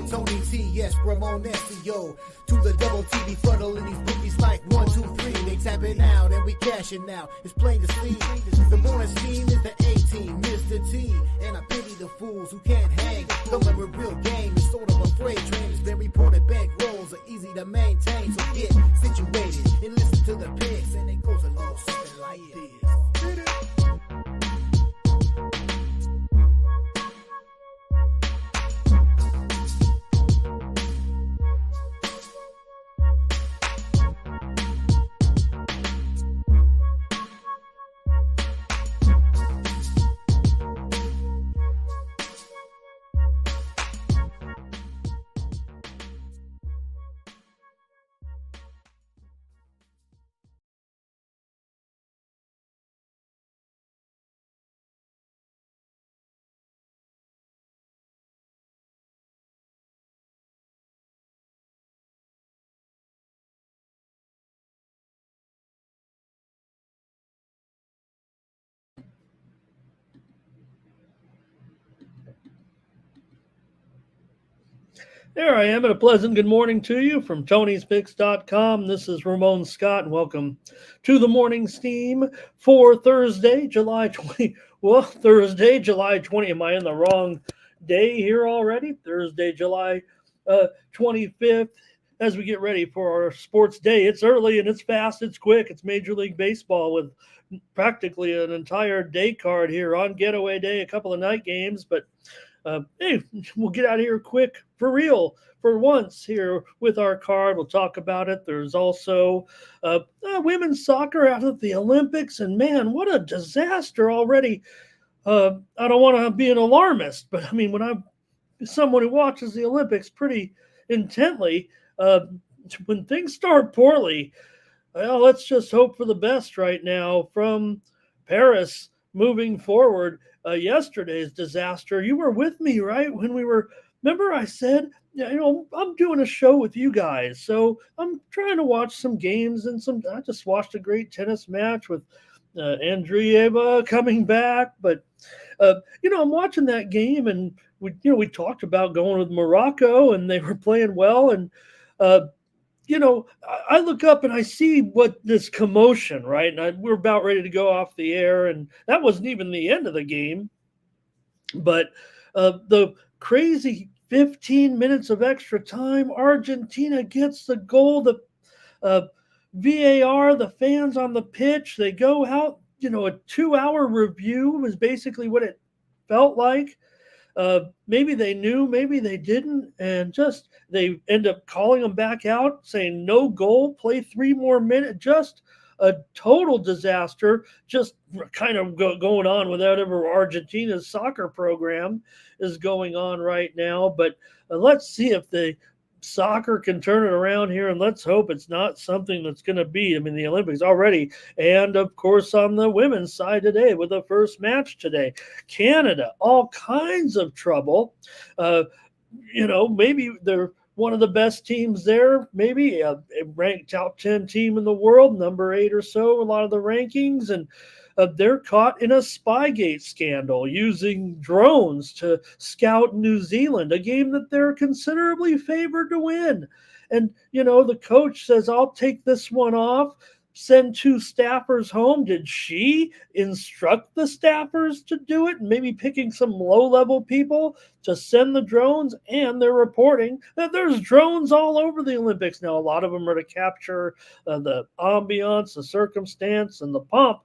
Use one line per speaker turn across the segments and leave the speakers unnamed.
Tony T, yes, Ramon SEO. To the double T, be fuddling these bookies like 1, 2, 3. They tapping out and we cashing out. It's plain to see. The morning scheme is the A-team, Mr. T. And I pity the fools who can't hang. Coming with real game is sort of a freight train. It's been reported bank rolls are easy to maintain. So get situated and listen to the picks. And it goes a little something like this.
There I am, and a pleasant good morning to you from Tony'sPicks.com. This is Ramon Scott, and welcome to the morning steam for Thursday, July 20. Well, Thursday, July 20. Am I in the wrong day here already? Thursday, July 25th. As we get ready for our sports day, it's early and it's fast, it's quick. It's Major League Baseball with practically an entire day card here on Getaway Day, a couple of night games, but hey, we'll get out of here quick for real for once here with our card. We'll talk about it. There's also women's soccer out at the Olympics, and man, what a disaster already. I don't want to be an alarmist, but I mean, when I'm someone who watches the Olympics pretty intently, when things start poorly, well, let's just hope for the best right now from Paris moving forward. Yesterday's disaster. You were with me, right? When we were, remember I said, yeah, I'm doing a show with you guys. So I'm trying to watch some games and I just watched a great tennis match with Andreeva coming back. But, I'm watching that game and we talked about going with Morocco and they were playing well. And, I look up and I see what this commotion, right? And we're about ready to go off the air, and that wasn't even the end of the game. But the crazy 15 minutes of extra time, Argentina gets the goal. The VAR, the fans on the pitch, they go out. A 2-hour review was basically what it felt like. Maybe they knew, maybe they didn't, and just they end up calling them back out, saying no goal, play 3 more minutes. Just a total disaster, just kind of going on with whatever Argentina's soccer program is going on right now. But let's see if the soccer can turn it around here, and let's hope it's not something that's going to be, the Olympics already. And of course, on the women's side today with the first match today, Canada, all kinds of trouble. Maybe they're one of the best teams there, maybe a ranked top 10 team in the world, number 8 or so, a lot of the rankings. And they're caught in a Spygate scandal using drones to scout New Zealand, a game that they're considerably favored to win. And, the coach says, I'll take this one off, send 2 staffers home. Did she instruct the staffers to do it? Maybe picking some low-level people to send the drones? And they're reporting that there's drones all over the Olympics now. A lot of them are to capture the ambiance, the circumstance, and the pomp.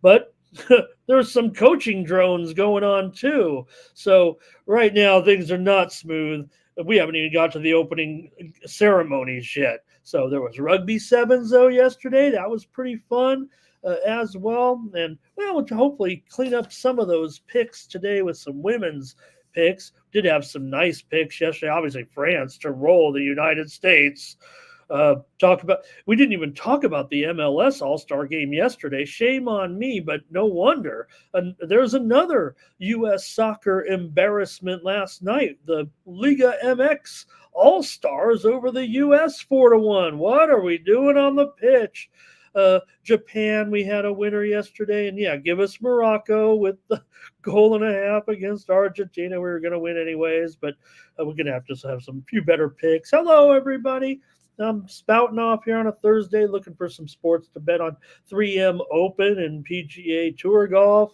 But there's some coaching drones going on too. So right now things are not smooth. We haven't even got to the opening ceremonies yet. So there was rugby sevens though yesterday. That was pretty fun as well. And we'll hopefully clean up some of those picks today with some women's picks. Did have some nice picks yesterday. Obviously France to roll the United States. We didn't even talk about the MLS All-Star game yesterday. Shame on me, but no wonder. And there's another U.S. soccer embarrassment last night. The Liga MX All-Stars over the U.S. 4-1. What are we doing on the pitch? Japan, we had a winner yesterday. And yeah, give us Morocco with the goal and a half against Argentina. We were going to win anyways, but we're going to have to have some few better picks. Hello, everybody. I'm spouting off here on a Thursday, looking for some sports to bet on. 3M Open and PGA Tour golf.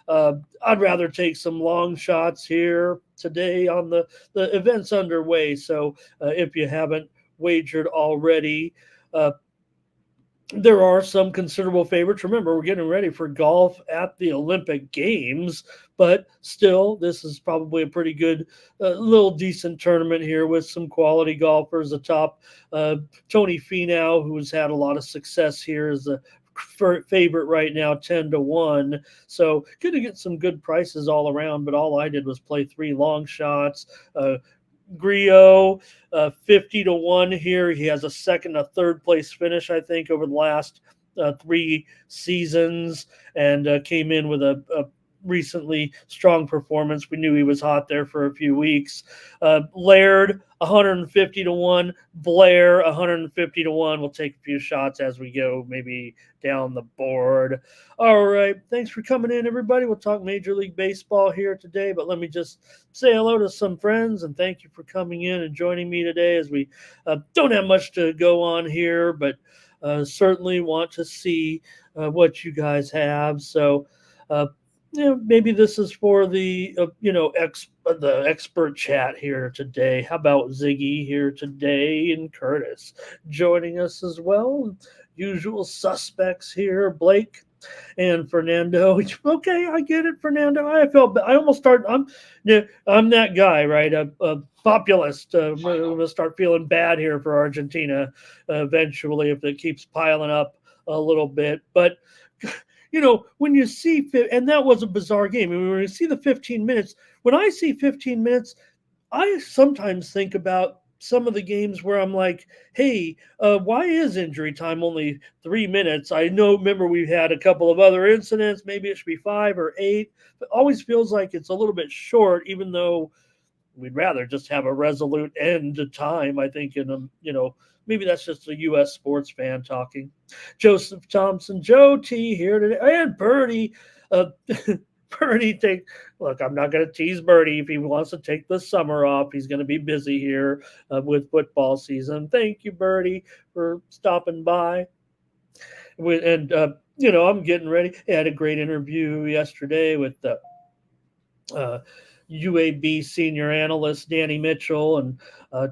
I'd rather take some long shots here today on the events underway. So if you haven't wagered already, there are some considerable favorites. Remember, we're getting ready for golf at the Olympic Games, but still, this is probably a pretty good, little decent tournament here with some quality golfers. The top, Tony Finau, who's had a lot of success here, is the favorite right now, 10-1. So going to get some good prices all around, but all I did was play 3 long shots. Griot, 50-1 here. He has a second, a third place finish, I think, over the last 3 seasons, and came in with a recently strong performance. We knew he was hot there for a few weeks. Laird, 150-1. Blair, 150-1. We'll take a few shots as we go, maybe down the board. All right. Thanks for coming in, everybody. We'll talk Major League Baseball here today, but let me just say hello to some friends and thank you for coming in and joining me today as we don't have much to go on here, but certainly want to see what you guys have. So, maybe this is for the the expert chat here today. How about Ziggy here today and Curtis joining us as well? Usual suspects here, Blake and Fernando. Okay, I get it, Fernando. I almost start. I'm that guy, right? A populist. I'm gonna start feeling bad here for Argentina eventually if it keeps piling up a little bit, but. When you see, and that was a bizarre game. I mean, when you see the 15 minutes, when I see 15 minutes, I sometimes think about some of the games where I'm like, hey, why is injury time only 3 minutes? Remember we had a couple of other incidents. Maybe it should be 5 or 8. But it always feels like it's a little bit short, even though we'd rather just have a resolute end to time. I think maybe that's just a U.S. sports fan talking. Joseph Thompson, Joe T here today, and Birdie. Birdie, look, I'm not going to tease Birdie. If he wants to take the summer off, he's going to be busy here with football season. Thank you, Birdie, for stopping by. I'm getting ready. I had a great interview yesterday with the UAB senior analyst Danny Mitchell and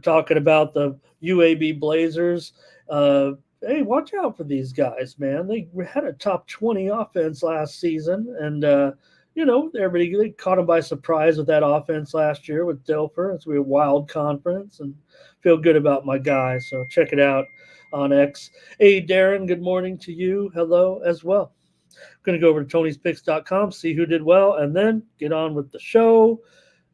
talking about the UAB Blazers. Hey, watch out for these guys, man. They had a top 20 offense last season, and everybody caught them by surprise with that offense last year with Dilfer. It's a wild conference, and feel good about my guys. So check it out on X. Hey, Darren, good morning to you. Hello as well. Going to go over to Tony'sPicks.com, see who did well, and then get on with the show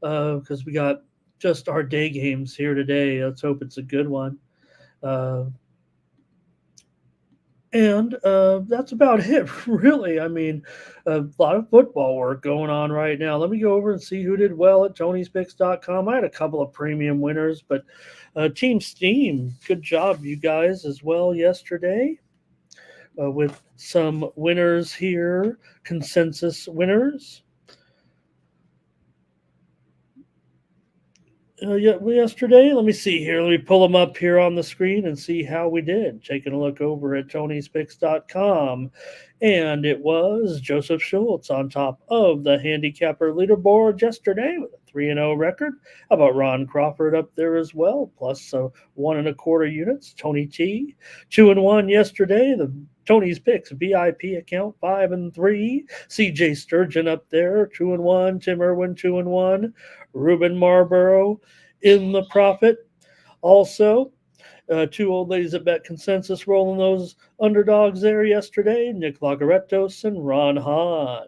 because we got just our day games here today. Let's hope it's a good one. And that's about it, really. I mean, a lot of football work going on right now. Let me go over and see who did well at Tony'sPicks.com. I had a couple of premium winners, but Team Steam, good job, you guys, as well yesterday. With some winners here, consensus winners. Yesterday, let me see here. Let me pull them up here on the screen and see how we did. Taking a look over at Tony'sPicks.com. And it was Joseph Schultz on top of the handicapper leaderboard yesterday with a 3-0 record. How about Ron Crawford up there as well, plus 1 1/4 units. Tony T, 2-1 yesterday. The Tony's Picks VIP account 5-3. CJ Sturgeon up there 2-1. Tim Irwin 2-1. Ruben Marlborough in the profit. Also, 2 old ladies at Bet Consensus rolling those underdogs there yesterday. Nick Lagaretos and Ron Hahn.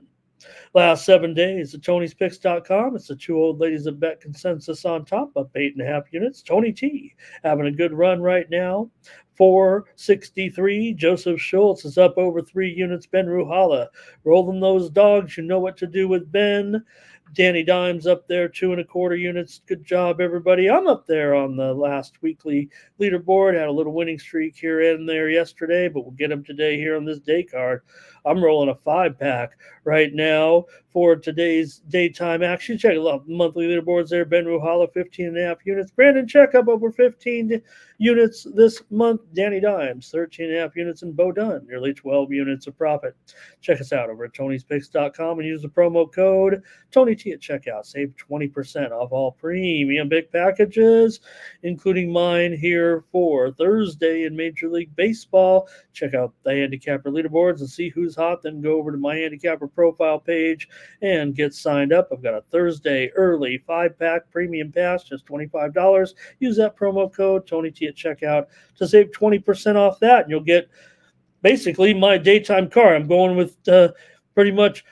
Last 7 days at Tony'sPicks.com. It's the two old ladies that bet consensus on top, up 8.5 units. Tony T having a good run right now. 463. Joseph Schultz is up over 3 units. Ben Ruhala rolling those dogs. You know what to do with Ben. Danny Dimes up there, 2 1/4 units. Good job, everybody. I'm up there on the last weekly leaderboard. Had a little winning streak here and there yesterday, but we'll get them today here on this day card. I'm rolling a 5-pack right now for today's daytime action. Check out the monthly leaderboards there. Ben Ruhala, 15.5 units. Brandon Check up over 15 units this month. Danny Dimes, 13.5 units. And Bo Dunn, nearly 12 units of profit. Check us out over at Tony'sPicks.com and use the promo code Tony T at checkout. Save 20% off all premium big packages, including mine here for Thursday in Major League Baseball. Check out the Handicapper leaderboards and see who's hot. Then go over to my Handicapper profile page and get signed up. I've got a Thursday early 5-pack premium pass, just $25. Use that promo code Tony T at checkout to save 20% off that, and you'll get basically my daytime card. I'm going with pretty much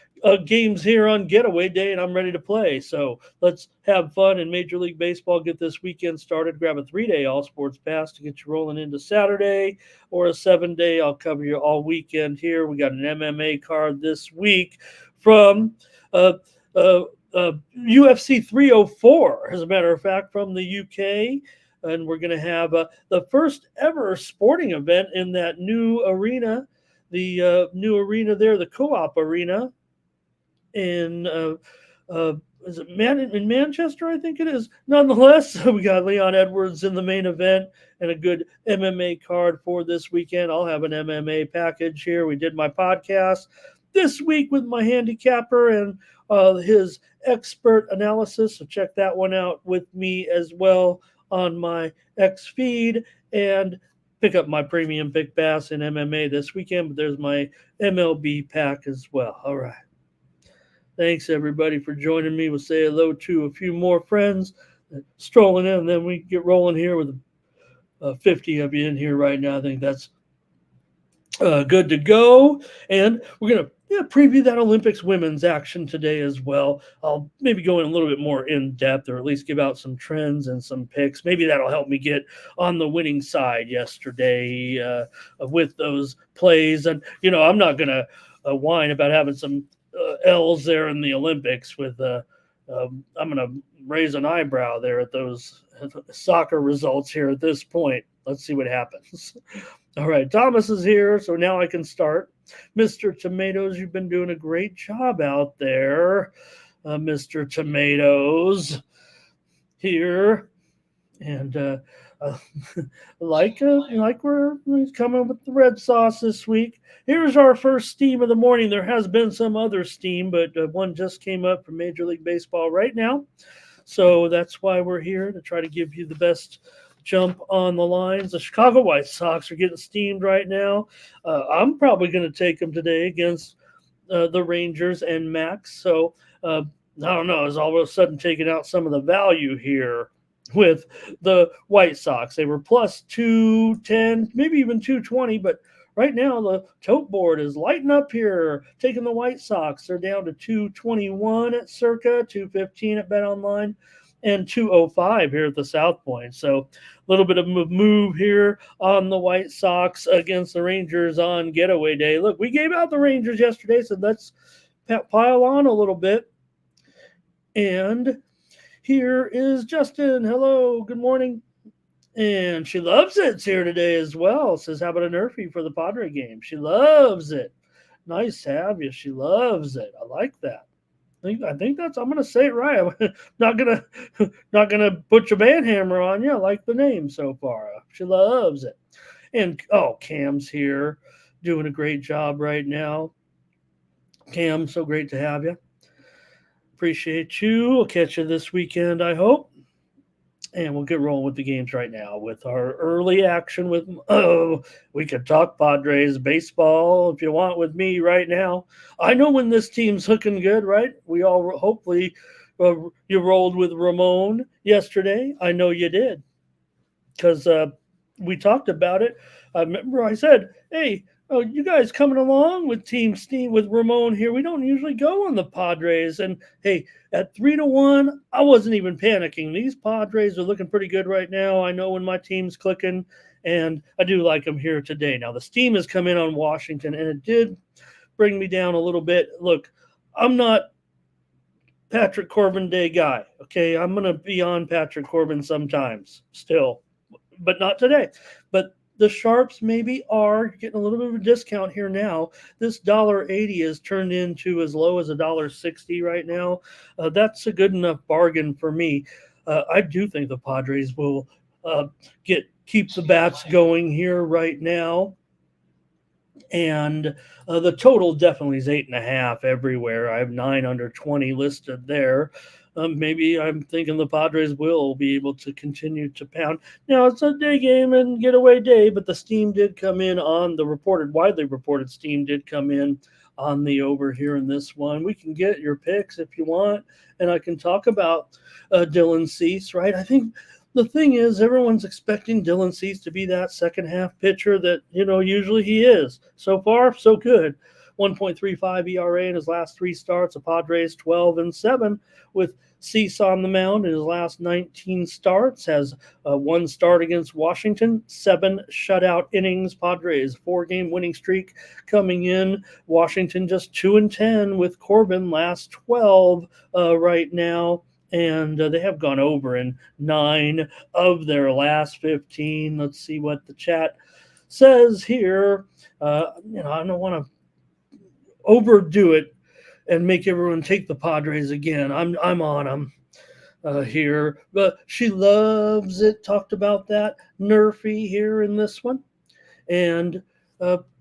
games here on getaway day, and I'm ready to play. So let's have fun in Major League Baseball. Get this weekend started. Grab a 3-day all sports pass to get you rolling into Saturday, or a 7-day. I'll cover you all weekend here. We got an MMA card this week from UFC 304, as a matter of fact, from the UK. And we're going to have the first ever sporting event in that new arena, the new arena there, the Co-op Arena in is it in Manchester, I think it is. Nonetheless, we got Leon Edwards in the main event and a good MMA card for this weekend. I'll have an MMA package here. We did my podcast this week with my handicapper and his expert analysis, so check that one out with me as well on my X feed, and pick up my premium big bass in MMA this weekend. But there's my MLB pack as well. All right. Thanks, everybody, for joining me. We'll say hello to a few more friends strolling in, and then we get rolling here with 50 of you in here right now. I think that's good to go. And we're going to preview that Olympics women's action today as well. I'll maybe go in a little bit more in depth, or at least give out some trends and some picks. Maybe that'll help me get on the winning side yesterday with those plays. And, I'm not going to whine about having some L's there in the Olympics with I'm going to raise an eyebrow there at those soccer results here at this point. Let's see what happens. All right, Thomas is here, so now I can start. Mr. Tomatoes, you've been doing a great job out there, Mr. Tomatoes here. And like we're coming with the red sauce this week. Here's our first steam of the morning. There has been some other steam, but one just came up from Major League Baseball right now. So that's why we're here, to try to give you the best jump on the lines. The Chicago White Sox are getting steamed right now. I'm probably going to take them today against the Rangers and Max. So I don't know. It's all of a sudden taking out some of the value here with the White Sox. They were plus 210, maybe even 220, but right now the tote board is lighting up here, taking the White Sox. They're down to 221 at Circa, 215 at Bet Online, and 205 here at the South Point. So a little bit of a move here on the White Sox against the Rangers on getaway day. Look, we gave out the Rangers yesterday, so let's pile on a little bit. And here is Justin. Hello, good morning. And she loves it's here today as well. Says, how about a Nerfy for the Padre game? She loves it. Nice to have you. She loves it. I like that. I think that's, I'm going to say it right. I'm not gonna put your band hammer on you. I like the name so far. She loves it. And, Cam's here doing a great job right now. Cam, so great to have you. Appreciate you. We'll catch you this weekend, I hope. And we'll get rolling with the games right now with our early action with, we could talk Padres baseball if you want with me right now. I know when this team's hooking good, right? We all hopefully, you rolled with Ramon yesterday. I know you did, because we talked about it. I remember I said, hey, Oh, you guys coming along with Team Steam with Ramon here. We don't usually go on the Padres. And hey, at 3-1, I wasn't even panicking. These Padres are looking pretty good right now. I know when my team's clicking, and I do like them here today. Now, the steam has come in on Washington, and it did bring me down a little bit. Look, I'm not Patrick Corbin Day guy. Okay, I'm gonna be on Patrick Corbin sometimes still, but not today. But the sharps maybe are getting a little bit of a discount here now. This $1.80 is turned into as low as $1.60 right now. That's a good enough bargain for me. I do think the Padres will keep the bats going here right now. And the total definitely is 8.5 everywhere. I have 9 under 20 listed there. Maybe I'm thinking the Padres will be able to continue to pound. Now, it's a day game and getaway day, but the steam did come in on the widely reported steam did come in on the over here in this one. We can get your picks if you want, and I can talk about Dylan Cease, right? I think the thing is, everyone's expecting Dylan Cease to be that second half pitcher that, usually he is. So far, so good. 1.35 ERA in his last 3 starts. The Padres 12-7 with Cease on the mound in his last 19 starts. Has 1 start against Washington, 7 shutout innings. Padres 4-game winning streak coming in. Washington just 2-10 with Corbin last 12 right now. And they have gone over in 9 of their last 15. Let's see what the chat says here. I don't want to overdo it and make everyone take the Padres again. I'm on them here. But she loves it. Talked about that. Nerfy here in this one. And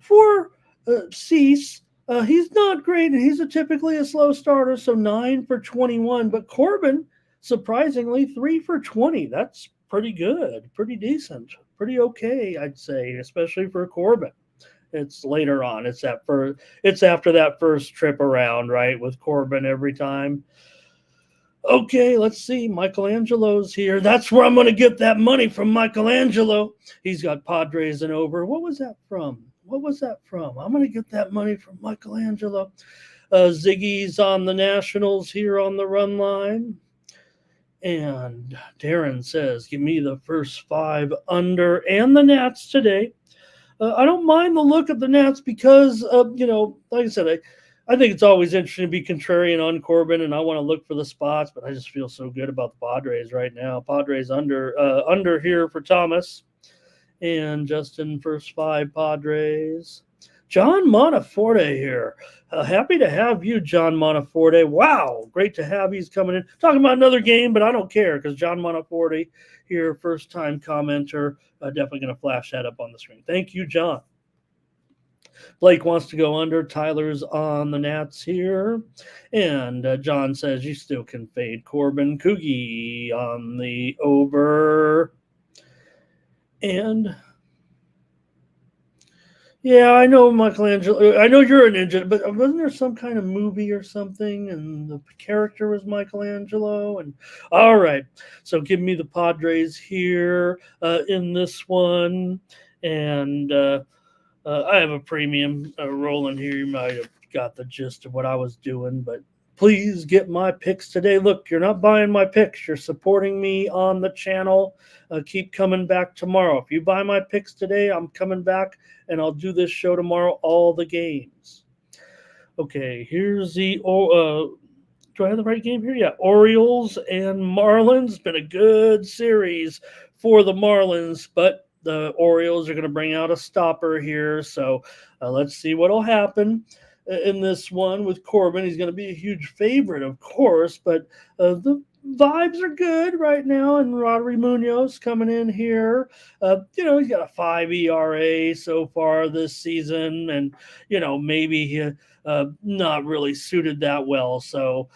for Cease, he's not great, and he's typically a slow starter, so 9 for 21. But Corbin, surprisingly, 3 for 20. That's pretty good, pretty decent, pretty okay, I'd say, especially for Corbin. It's later on. It's after that first trip around, right, with Corbin every time. Okay, let's see. Michelangelo's here. That's where I'm going to get that money from Michelangelo. He's got Padres and over. What was that from? I'm going to get that money from Michelangelo. Ziggy's on the Nationals here on the run line. And Darren says, give me the first 5 under and the Nats today. I don't mind the look of the Nats because, like I said, I think it's always interesting to be contrarian on Corbin, and I want to look for the spots, but I just feel so good about the Padres right now. Padres under here for Thomas. And Justin, first 5 Padres. John Monteforte here. Happy to have you, John Monteforte. Wow, great to have he's coming in. Talking about another game, but I don't care because John Monteforte here, first-time commenter. Definitely going to flash that up on the screen. Thank you, John. Blake wants to go under. Tyler's on the Nats here. And John says you still can fade Corbin. Coogie on the over. And yeah, I know Michelangelo. I know you're a ninja, but wasn't there some kind of movie or something, and the character was Michelangelo? And all right, so give me the Padres here in this one, and I have a premium rolling here. You might have got the gist of what I was doing, but please get my picks today. Look, you're not buying my picks. You're supporting me on the channel. Keep coming back tomorrow. If you buy my picks today, I'm coming back, and I'll do this show tomorrow, all the games. Okay, here's the do I have the right game here? Yeah, Orioles and Marlins. Been a good series for the Marlins, but the Orioles are going to bring out a stopper here, so let's see what will happen in this one with Corbin. He's going to be a huge favorite, of course, but the vibes are good right now, and Rodri Munoz coming in here. He's got a 5 ERA so far this season, and, maybe he not really suited that well, so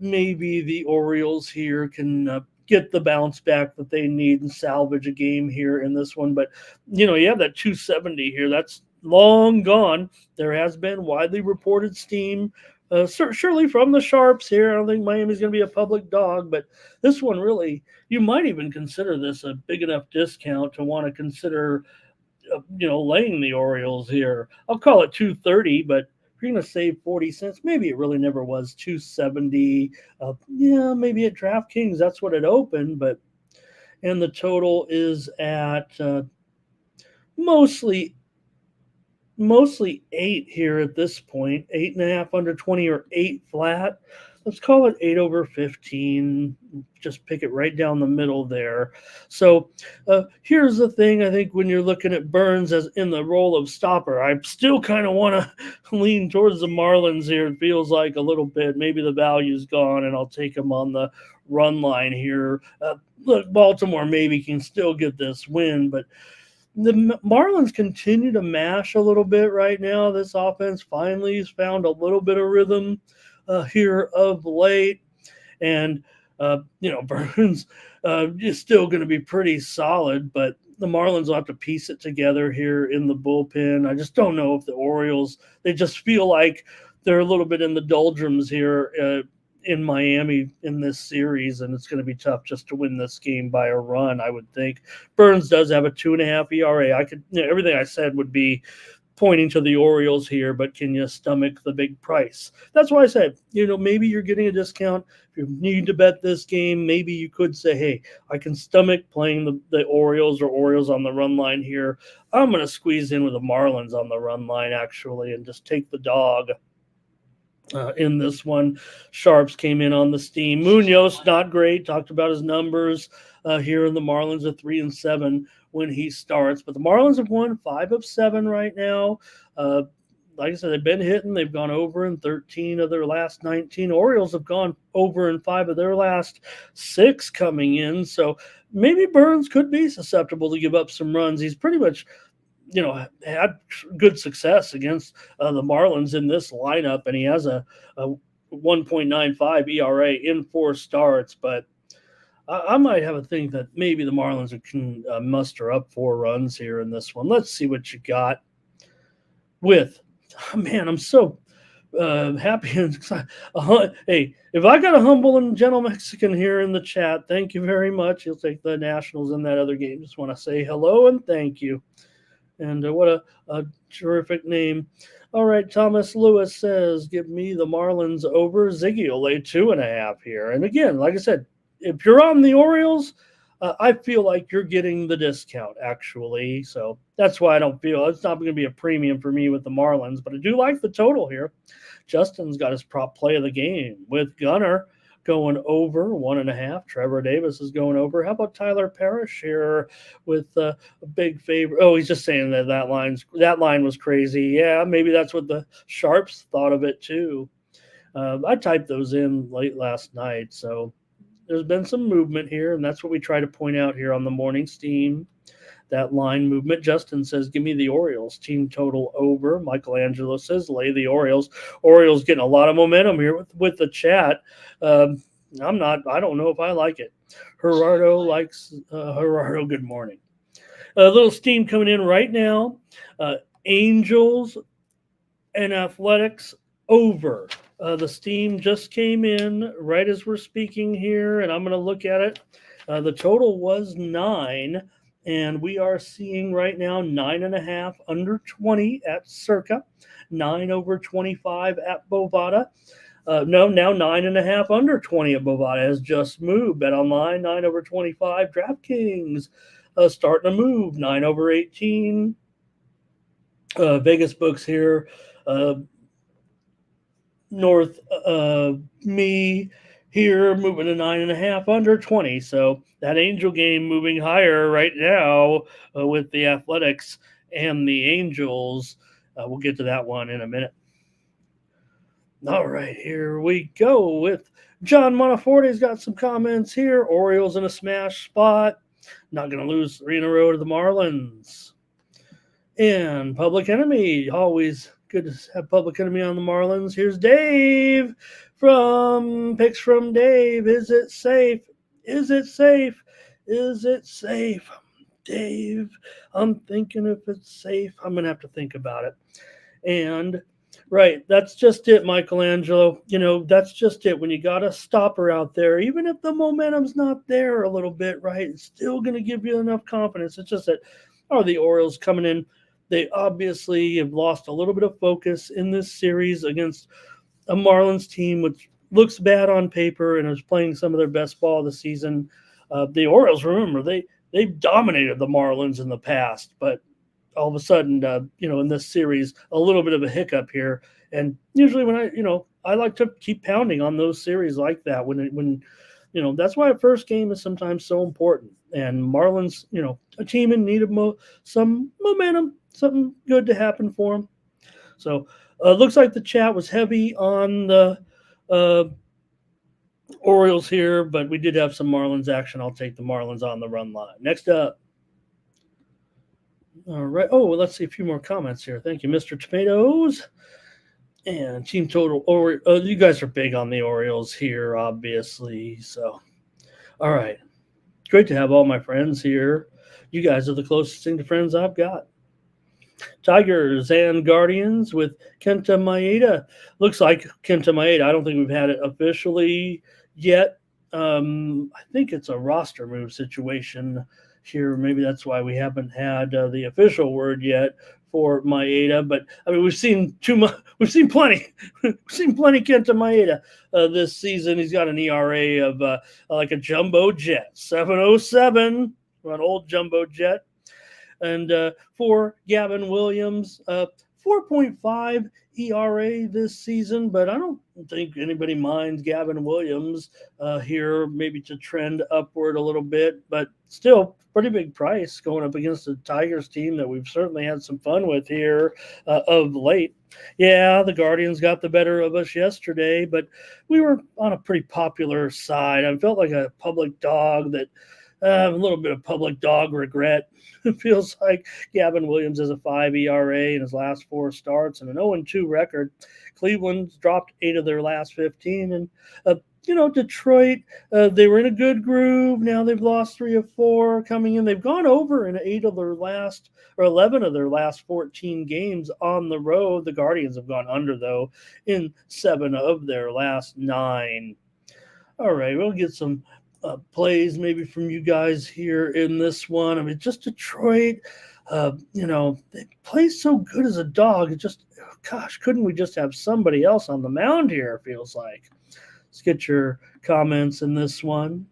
maybe the Orioles here can get the bounce back that they need and salvage a game here in this one. But, you have that 270 here. That's long gone. There has been widely reported steam, surely from the Sharps here. I don't think Miami's going to be a public dog, but this one really, you might even consider this a big enough discount to want to consider laying the Orioles here. I'll call it 230, but if you're going to save 40 cents, maybe it really never was 270. Maybe at DraftKings, that's what it opened, and the total is at mostly 8 here at this point, 8.5 under 20 or 8 flat. Let's call it 8 over 15. Just pick it right down the middle there. So here's the thing. I think when you're looking at Burns as in the role of stopper, I still kind of want to lean towards the Marlins here. It feels like a little bit. Maybe the value's gone, and I'll take them on the run line here. Look, Baltimore maybe can still get this win, but the Marlins continue to mash a little bit right now. This offense finally has found a little bit of rhythm here of late. And, Burns is still going to be pretty solid, but the Marlins will have to piece it together here in the bullpen. I just don't know if the Orioles, they just feel like they're a little bit in the doldrums here in Miami in this series, and it's going to be tough just to win this game by a run, I would think. Burns does have a 2.5 ERA. Everything I said would be pointing to the Orioles here, but can you stomach the big price? That's why I said, maybe you're getting a discount. If you need to bet this game, maybe you could say, hey, I can stomach playing the Orioles or Orioles on the run line here. I'm going to squeeze in with the Marlins on the run line, actually, and just take the dog. In this one, Sharps came in on the steam. Munoz, not great. Talked about his numbers here in the Marlins of 3-7 when he starts. But the Marlins have won 5 of 7 right now. Like I said, they've been hitting. They've gone over in 13 of their last 19. Orioles have gone over in 5 of their last 6 coming in. So maybe Burns could be susceptible to give up some runs. He's pretty much had good success against the Marlins in this lineup, and he has a 1.95 ERA in 4 starts. But I might have a think that maybe the Marlins can muster up 4 runs here in this one. Let's see what you got with. Man, I'm so happy and excited. Hey, if I got a humble and gentle Mexican here in the chat, thank you very much. He'll take the Nationals in that other game. Just want to say hello and thank you. And what a terrific name. All right, Thomas Lewis says, give me the Marlins over. Ziggy will lay 2.5 here. And again, like I said, if you're on the Orioles, I feel like you're getting the discount, actually. So that's why I don't feel it's not going to be a premium for me with the Marlins. But I do like the total here. Justin's got his prop play of the game with Gunnar going over 1.5. Trevor Davis is going over. How about Tyler Parrish here with a big favor? Oh, he's just saying that line was crazy. Yeah, maybe that's what the Sharps thought of it too. I typed those in late last night, so there's been some movement here, and that's what we try to point out here on the morning steam. That line movement. Justin says, give me the Orioles. Team total over. Michelangelo says, lay the Orioles. Orioles getting a lot of momentum here with the chat. I don't know if I like it. Gerardo likes, Gerardo, good morning. A little steam coming in right now. Angels and Athletics over. The steam just came in right as we're speaking here, and I'm going to look at it. The total was 9. And we are seeing right now 9.5 under 20 at Circa, 9 over 25 at Bovada. Now 9.5 under 20 at Bovada has just moved. Bet online, 9 over 25. DraftKings starting to move, 9 over 18. Vegas books here, North me here moving to 9.5 under 20. So that Angel game moving higher right now with the Athletics and the Angels. We'll get to that one in a minute. All right, here we go with John Monaforte's got some comments here. Orioles in a smash spot. Not going to lose 3 in a row to the Marlins. And Public Enemy, always good to have Public Enemy on the Marlins. Here's Dave from Picks from Dave. Is it safe? Is it safe? Is it safe? Dave, I'm thinking if it's safe. I'm going to have to think about it. And, right, that's just it, Michelangelo. That's just it. When you got a stopper out there, even if the momentum's not there a little bit, right, it's still going to give you enough confidence. It's just that are the Orioles coming in. They obviously have lost a little bit of focus in this series against a Marlins team, which looks bad on paper and is playing some of their best ball of the season. The Orioles, remember, they've dominated the Marlins in the past, but all of a sudden, in this series, a little bit of a hiccup here. And usually when I like to keep pounding on those series like that when that's why a first game is sometimes so important. And Marlins, a team in need of some momentum, something good to happen for them. So looks like the chat was heavy on the Orioles here, but we did have some Marlins action. I'll take the Marlins on the run line. Next up. All right. Oh, well, let's see a few more comments here. Thank you, Mr. Tomatoes. And team total. You guys are big on the Orioles here, obviously. So, all right. Great to have all my friends here. You guys are the closest thing to friends I've got. Tigers and Guardians with Kenta Maeda. Looks like Kenta Maeda. I don't think we've had it officially yet. I think it's a roster move situation here. Maybe that's why we haven't had the official word yet for Maeda. But I mean, we've seen too much. We've seen plenty. We've seen plenty Kenta Maeda this season. He's got an ERA of like a jumbo jet, 7.07, an old jumbo jet. And for Gavin Williams, 4.5 ERA this season, but I don't think anybody minds Gavin Williams here, maybe to trend upward a little bit, but still pretty big price going up against the Tigers team that we've certainly had some fun with here of late. Yeah, the Guardians got the better of us yesterday, but we were on a pretty popular side. I felt like a public dog that a little bit of public dog regret. It feels like Gavin Williams has a 5 ERA in his last 4 starts and an 0-2 record. Cleveland's dropped 8 of their last 15. And, Detroit, they were in a good groove. Now they've lost 3 of 4 coming in. They've gone over in 11 of their last 14 games on the road. The Guardians have gone under, though, in 7 of their last 9. All right, we'll get some plays maybe from you guys here in this one. I mean, just Detroit, they play so good as a dog. It just, gosh, couldn't we just have somebody else on the mound here, it feels like. Let's get your comments in this one.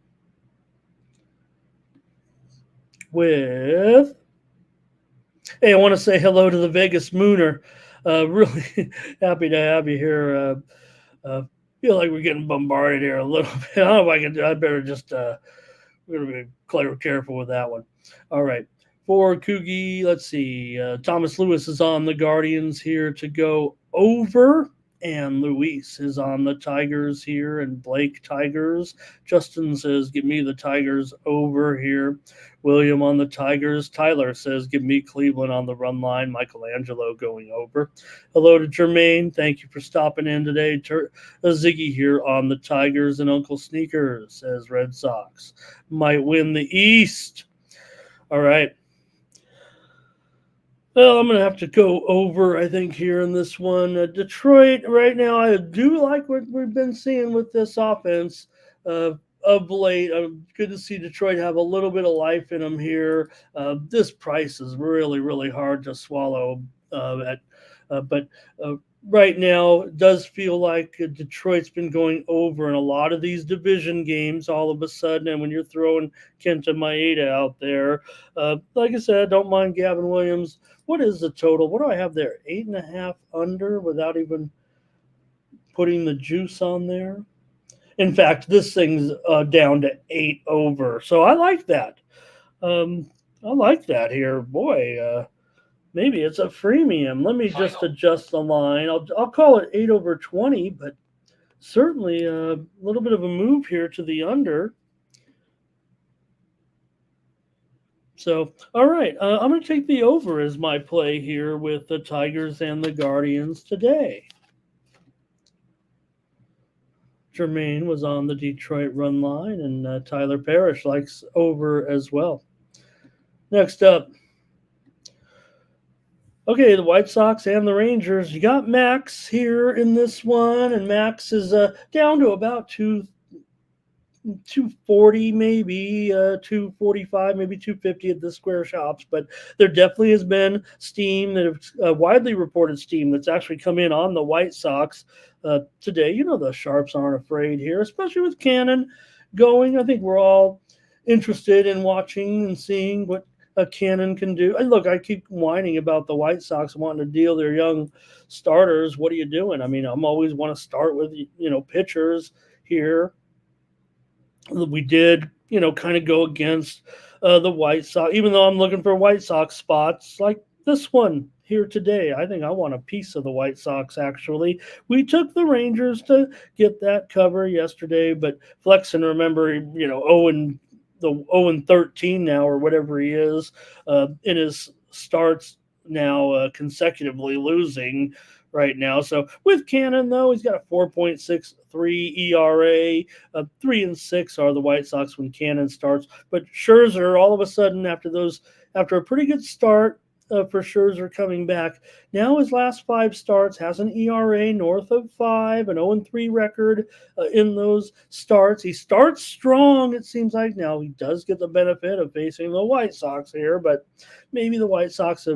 Hey, I want to say hello to the Vegas Mooner. Really happy to have you here. Feel like we're getting bombarded here a little bit. I don't know if I better just, we're going to be careful with that one. All right. For Coogie, let's see. Thomas Lewis is on the Guardians here to go over. And Luis is on the Tigers here, and Blake Tigers. Justin says, give me the Tigers over here. William on the Tigers. Tyler says, give me Cleveland on the run line. Michelangelo going over. Hello to Jermaine. Thank you for stopping in today. Ziggy here on the Tigers, and Uncle Sneakers says Red Sox might win the East. All right. Well, I'm going to have to go over, I think, here in this one. Detroit, right now, I do like what we've been seeing with this offense of late. Good to see Detroit have a little bit of life in them here. This price is really, really hard to swallow. But right now, it does feel like Detroit's been going over in a lot of these division games all of a sudden. And when you're throwing Kenta Maeda out there, like I said, I don't mind Gavin Williams. What is the total? What do I have there? 8.5 under without even putting the juice on there. In fact, this thing's down to 8 over. So I like that. I like that here. Boy, maybe it's a freemium. Let me just adjust the line. I'll call it 8 over 20, but certainly a little bit of a move here to the under. So, all right, I'm going to take the over as my play here with the Tigers and the Guardians today. Jermaine was on the Detroit run line, and Tyler Parrish likes over as well. Next up. Okay, the White Sox and the Rangers. You got Max here in this one, and Max is down to about 240, maybe 245, maybe 250 at the square shops. But there definitely has been steam that have widely reported steam that's actually come in on the White Sox today. You know, the Sharps aren't afraid here, especially with Cannon going. I think we're all interested in watching and seeing what a Cannon can do. And look, I keep whining about the White Sox wanting to deal their young starters. What are you doing? I mean, I'm always want to start with, pitchers here. We did, kind of go against the White Sox, even though I'm looking for White Sox spots like this one here today. I think I want a piece of the White Sox, actually. We took the Rangers to get that cover yesterday, but Flexen, remember, 0-13 now or whatever he is in his starts now consecutively losing right now. So with Cannon, though, he's got a 4.63 ERA. 3-6 are the White Sox when Cannon starts. But Scherzer, all of a sudden, after a pretty good start for Scherzer coming back, now his last 5 starts has an ERA north of 5, an 0-3 record in those starts. He starts strong, it seems like. Now he does get the benefit of facing the White Sox here, but maybe the White Sox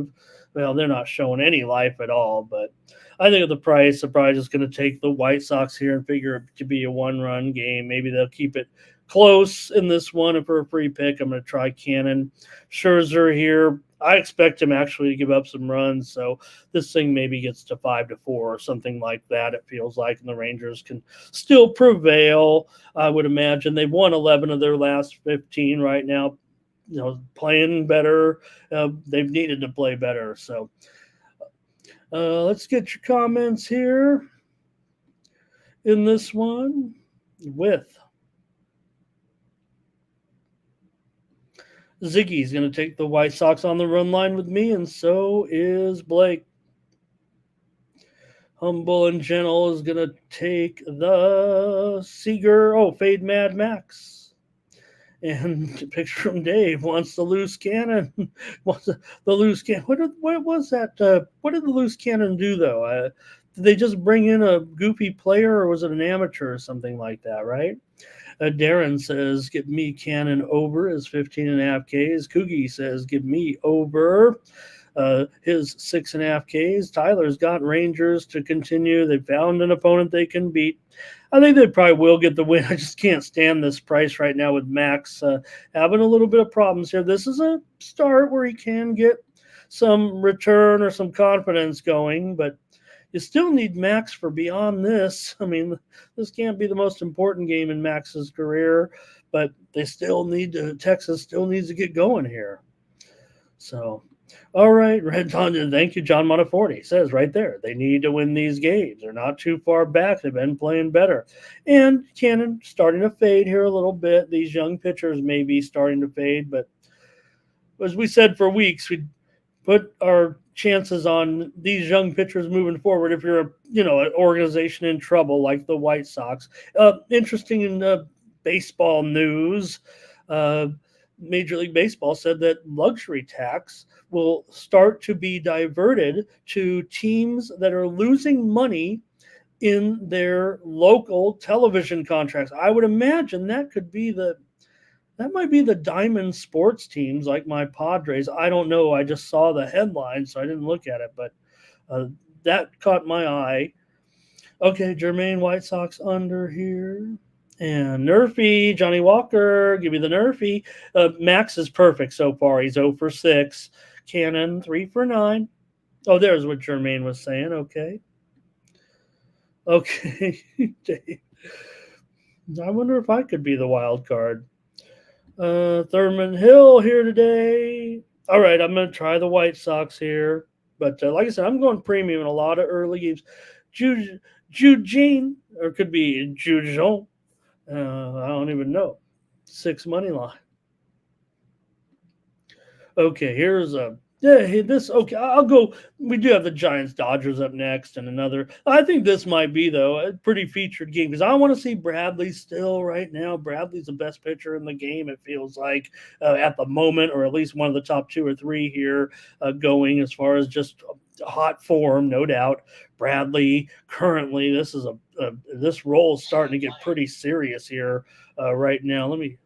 they're not showing any life at all. But I think of the price is going to take the White Sox here and figure it to be a 1-run game. Maybe they'll keep it close in this one. And for a free pick, I'm going to try Cannon. Scherzer here, I expect him actually to give up some runs. So this thing maybe gets to 5-4 or something like that, it feels like. And the Rangers can still prevail, I would imagine. They've won 11 of their last 15 right now. Playing better. They've needed to play better. So let's get your comments here in this one with Ziggy's going to take the White Sox on the run line with me, and so is Blake. Humble and Gentle is going to take the Seager. Fade Mad Max. And a picture from Dave wants the loose cannon. Wants the loose cannon. What was that? What did the loose cannon do, though? Did they just bring in a goofy player, or was it an amateur or something like that, right? Darren says, give me Cannon over his 15.5 Ks. Coogie says, give me over his 6.5 Ks. Tyler's got Rangers to continue. They found an opponent they can beat. I think they probably will get the win. I just can't stand this price right now with Max having a little bit of problems here. This is a start where he can get some return or some confidence going, but you still need Max for beyond this. I mean, this can't be the most important game in Max's career, but Texas still needs to get going here. So, all right, Red Thunder, thank you, John Monteforti says right there, they need to win these games. They're not too far back. They've been playing better. And Cannon starting to fade here a little bit. These young pitchers may be starting to fade, but as we said for weeks, we put our chances on these young pitchers moving forward if you're an organization in trouble like the White Sox. Interesting in baseball news, Major League Baseball said that luxury tax will start to be diverted to teams that are losing money in their local television contracts. I would imagine that might be the diamond sports teams like my Padres. I don't know. I just saw the headline, so I didn't look at it, but that caught my eye. Okay, Jermaine, White Sox under here. And Nerfy, Johnny Walker, give me the Nerfy. Max is perfect so far. He's 0 for 6. Cannon, 3 for 9. Oh, there's what Jermaine was saying. Okay. Dave. I wonder if I could be the wild card. Thurman Hill here today. All right, I'm going to try the White Sox here. But like I said, I'm going premium in a lot of early games. Eugene, or it could be Jujon. I don't even know. 6 money line. Okay, here's okay, I'll go. We do have the Giants Dodgers up next and another. I think this might be, though, a pretty featured game because I want to see Bradley still right now. Bradley's the best pitcher in the game, it feels like, at the moment, or at least one of the top 2 or 3 here going as far as just hot form, no doubt. Bradley currently, this role is starting to get pretty serious here right now. Let me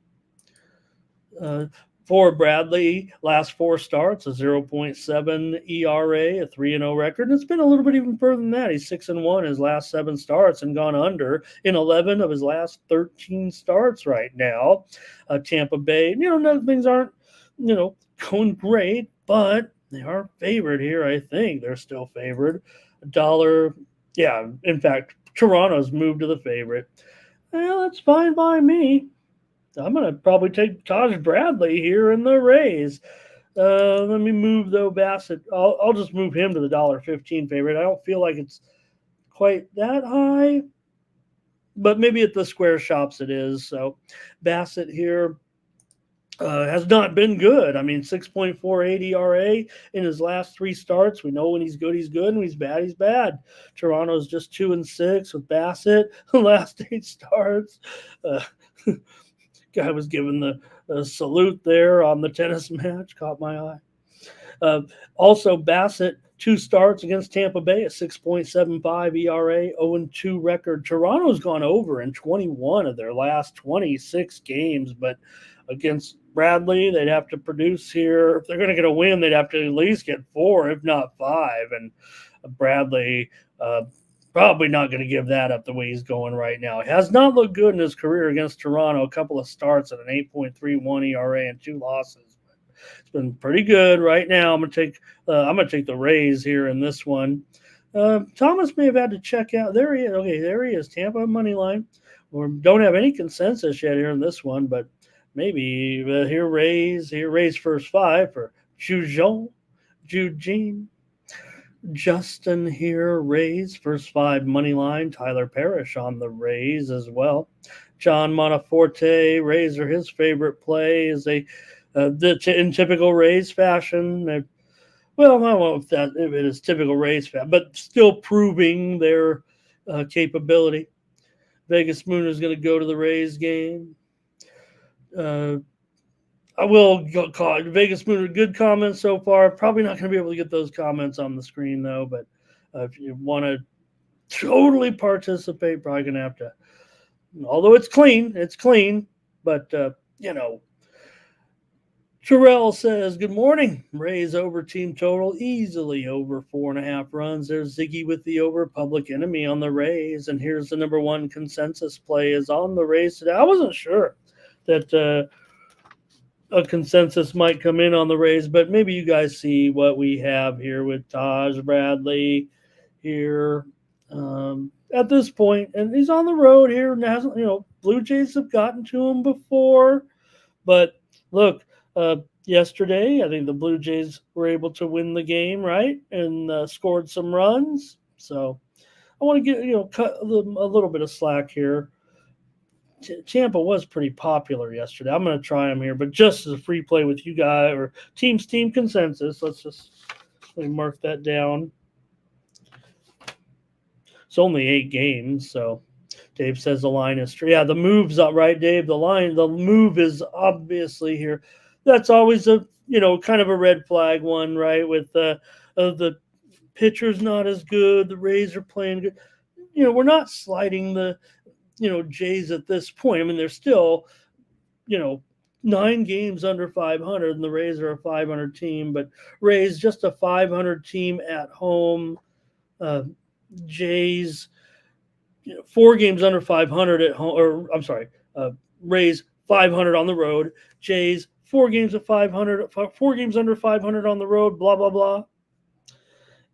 for Bradley, last 4 starts, a 0.7 ERA, a 3-0 record. And it's been a little bit even further than that. He's 6-1 his last 7 starts and gone under in 11 of his last 13 starts right now. Tampa Bay, things aren't, going great, but they are favored here, I think. They're still favored. $1. Yeah, in fact, Toronto's moved to the favorite. Well, that's fine by me. I'm going to probably take Taj Bradley here in the Rays. Let me move, though, Bassett. I'll just move him to the $1.15 favorite. I don't feel like it's quite that high, but maybe at the square shops it is. So Bassett here has not been good. I mean, 6.48 ERA in his last 3 starts. We know when he's good, and when he's bad, he's bad. Toronto's just 2-6 with Bassett the last 8 starts. Guy was given the salute there on the tennis match. Caught my eye. Also, Bassett, 2 starts against Tampa Bay, a 6.75 ERA, 0-2 record. Toronto's gone over in 21 of their last 26 games, but against Bradley, they'd have to produce here. If they're going to get a win, they'd have to at least get 4, if not 5. And Bradley probably not going to give that up the way he's going right now. He has not looked good in his career against Toronto. A couple of starts at an 8.31 ERA and 2 losses. It's been pretty good right now. I'm going to take the Rays here in this one. Thomas may have had to check out. There he is. Okay, there he is. Tampa money line. We don't have any consensus yet here in this one, but maybe here Rays first 5 for Eugene. Justin here, Rays, first 5 money line. Tyler Parrish on the Rays as well. John Monaforte, Rays are his favorite play. Is in typical Rays fashion. I don't know if it is typical Rays fashion, but still proving their capability. Vegas Moon is going to go to the Rays game. I will call Vegas Moon. Good comments so far. Probably not going to be able to get those comments on the screen, though. But if you want to totally participate, probably going to have to. Although it's clean. But, Terrell says, good morning. Rays over team total, easily over 4.5 runs. There's Ziggy with the over, Public Enemy on the Rays. And here's the number 1 consensus play is on the Rays today. I wasn't sure that a consensus might come in on the Rays, but maybe you guys see what we have here with Taj Bradley here at this point, and he's on the road here. And hasn't, Blue Jays have gotten to him before, but look, yesterday I think the Blue Jays were able to win the game, right, and scored some runs. So I want to get cut a little bit of slack here. Tampa was pretty popular yesterday. I'm going to try them here, but just as a free play with you guys or team consensus, let me mark that down. It's only 8 games, so Dave says the line is true. Yeah, the move's up, right, Dave? The move is obviously here. That's always a kind of a red flag one, right? With the pitcher's not as good, the Rays are playing good. We're not sliding the Jays at this point. I mean, they're still, 9 games under 500, and the Rays are a 500 team, but Rays just a 500 team at home. Jays, 4 games under 500 at home, or I'm sorry, Rays 500 on the road. Jays 4 games of 500, 4 games under 500 on the road. Blah blah blah,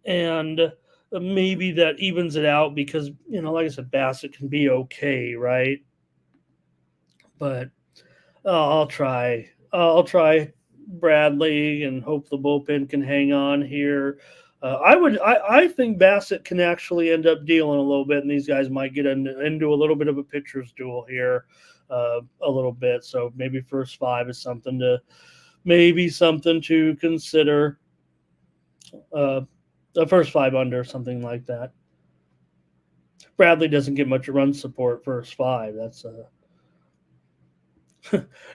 and maybe that evens it out because, like I said, Bassett can be okay, right? But I'll try Bradley and hope the bullpen can hang on here. I think Bassett can actually end up dealing a little bit, and these guys might get into a little bit of a pitcher's duel here a little bit. So maybe first 5 is something to consider. The first 5 under, something like that. Bradley doesn't get much run support first 5. That's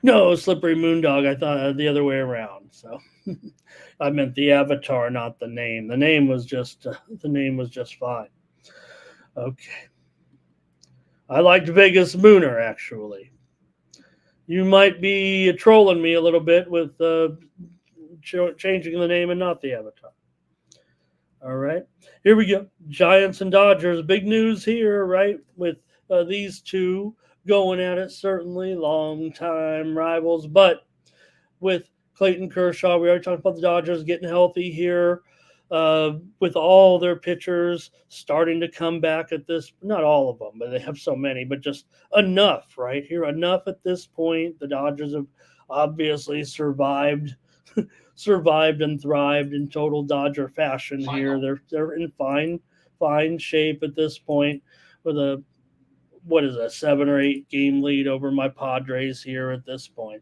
No, Slippery Moondog. I thought the other way around. So I meant the avatar, not the name. The name was just fine. Okay. I liked Vegas Mooner actually. You might be trolling me a little bit with changing the name and not the avatar. All right, here we go. Giants and Dodgers. Big news here, right? With these two going at it, certainly long-time rivals. But with Clayton Kershaw, we already talked about the Dodgers getting healthy here. With all their pitchers starting to come back at this, not all of them, but they have so many, but just enough, right here, enough at this point. The Dodgers have obviously survived and thrived in total Dodger fashion here. They're in fine shape at this point with a 7 or 8 game lead over my Padres here at this point.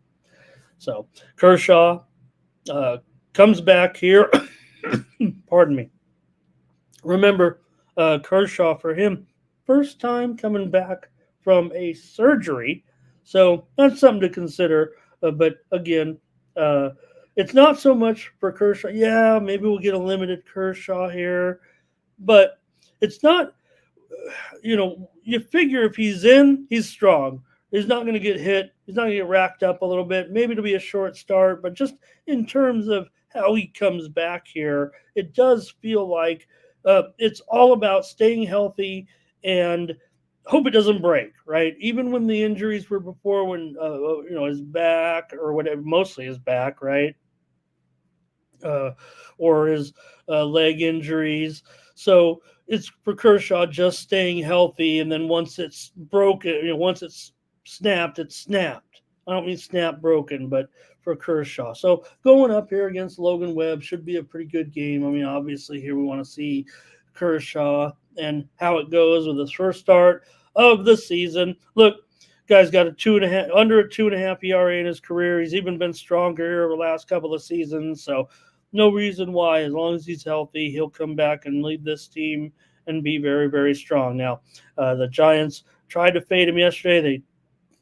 So Kershaw comes back here. Pardon me. Remember, Kershaw, for him, first time coming back from a surgery. So that's something to consider. But again, it's not so much for Kershaw. Yeah, maybe we'll get a limited Kershaw here. But it's not, you figure if he's in, he's strong. He's not going to get hit. He's not going to get racked up a little bit. Maybe it'll be a short start. But just in terms of how he comes back here, it does feel like it's all about staying healthy and hope it doesn't break, right? Even when the injuries were before, when his back or whatever, mostly his back, right, or his leg injuries. So it's for Kershaw just staying healthy, and then once it's broken, once it's snapped, it's snapped. I don't mean snap broken, but for Kershaw. So going up here against Logan Webb should be a pretty good game. I mean, obviously here we want to see Kershaw and how it goes with his first start of the season. Look, guy's got under a 2.5 ERA in his career. He's even been stronger over the last couple of seasons. So no reason why, as long as he's healthy, he'll come back and lead this team and be very, very strong. Now, the Giants tried to fade him yesterday. They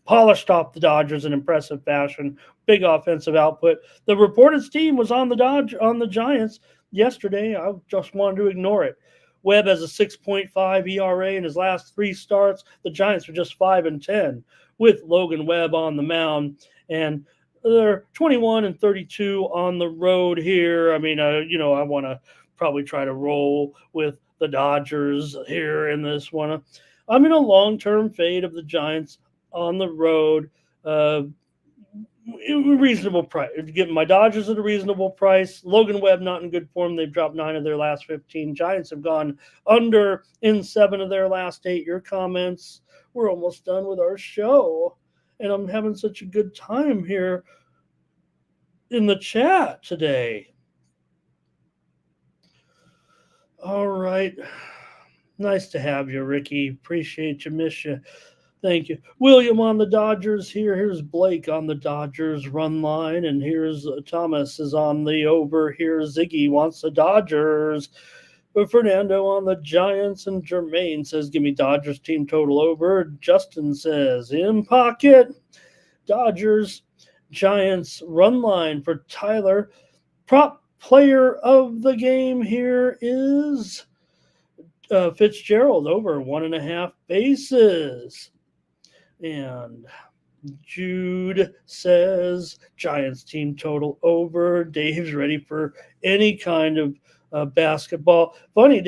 polished off the Dodgers in impressive fashion. Big offensive output. The reported steam was on the Giants yesterday. I just wanted to ignore it. Webb has a 6.5 ERA in his last 3 starts. The Giants are just 5-10 with Logan Webb on the mound, and they're 21-32 on the road here. I mean, I want to probably try to roll with the Dodgers here in this one. I'm in a long-term fade of the Giants on the road. Reasonable price. Getting my Dodgers at a reasonable price. Logan Webb not in good form. They've dropped 9 of their last 15. Giants have gone under in 7 of their last 8. Your comments. We're almost done with our show, and I'm having such a good time here in the chat today. All right. Nice to have you, Ricky. Appreciate you. Miss you. Thank you. William on the Dodgers here. Here's Blake on the Dodgers run line. And here's Thomas is on the over. Here's Ziggy wants the Dodgers. But Fernando on the Giants. And Jermaine says, give me Dodgers team total over. Justin says, in pocket. Dodgers, Giants run line for Tyler. Prop player of the game here is Fitzgerald over 1.5 bases. And Jude says Giants team total over. Dave's ready for any kind of basketball. Funny,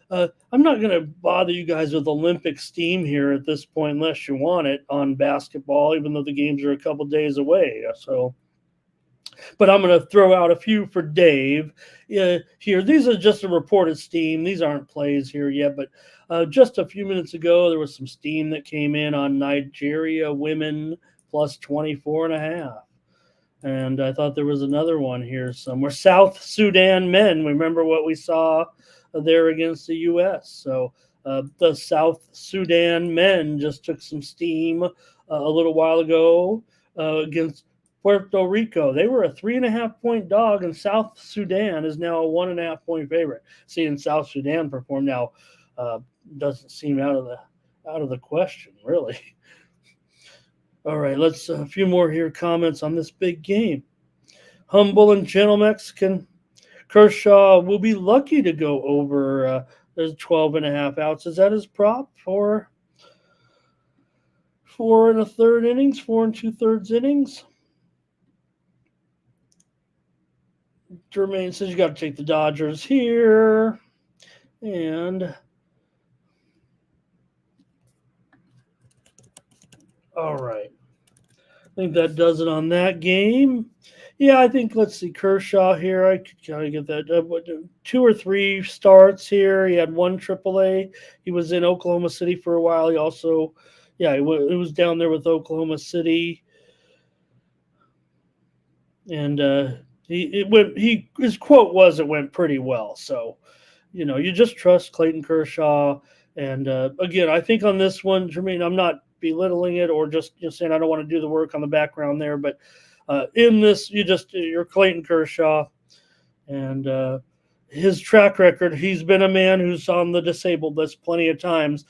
I'm not going to bother you guys with Olympic steam here at this point unless you want it on basketball, even though the games are a couple days away. So, but I'm going to throw out a few for Dave here. These are just a reported steam. These aren't plays here yet, but just a few minutes ago, there was some steam that came in on Nigeria women plus 24.5. And I thought there was another one here somewhere. South Sudan men. Remember what we saw there against the U.S. So the South Sudan men just took some steam a little while ago against Puerto Rico. They were a 3.5-point dog, and South Sudan is now a 1.5-point favorite. Seeing South Sudan perform now doesn't seem out of the question, really. All right, let's a few more here comments on this big game. Humble and gentle Mexican Kershaw will be lucky to go over the 12 and a half outs. Is that his prop for 4 and 1/3 innings, 4 2/3 innings? Jermaine says you got to take the Dodgers here. And all right. I think that does it on that game. Yeah, I think, let's see, Kershaw here. I could kind of get that. 2 or 3 starts here. He had 1 AAA. He was in Oklahoma City for a while. He also, yeah, he was down there with Oklahoma City. And his quote was, it went pretty well. So, you just trust Clayton Kershaw. And again, I think on this one, Jermaine, I'm not belittling it or just saying I don't want to do the work on the background there, but in this, you're Clayton Kershaw, and his track record. He's been a man who's on the disabled list plenty of times,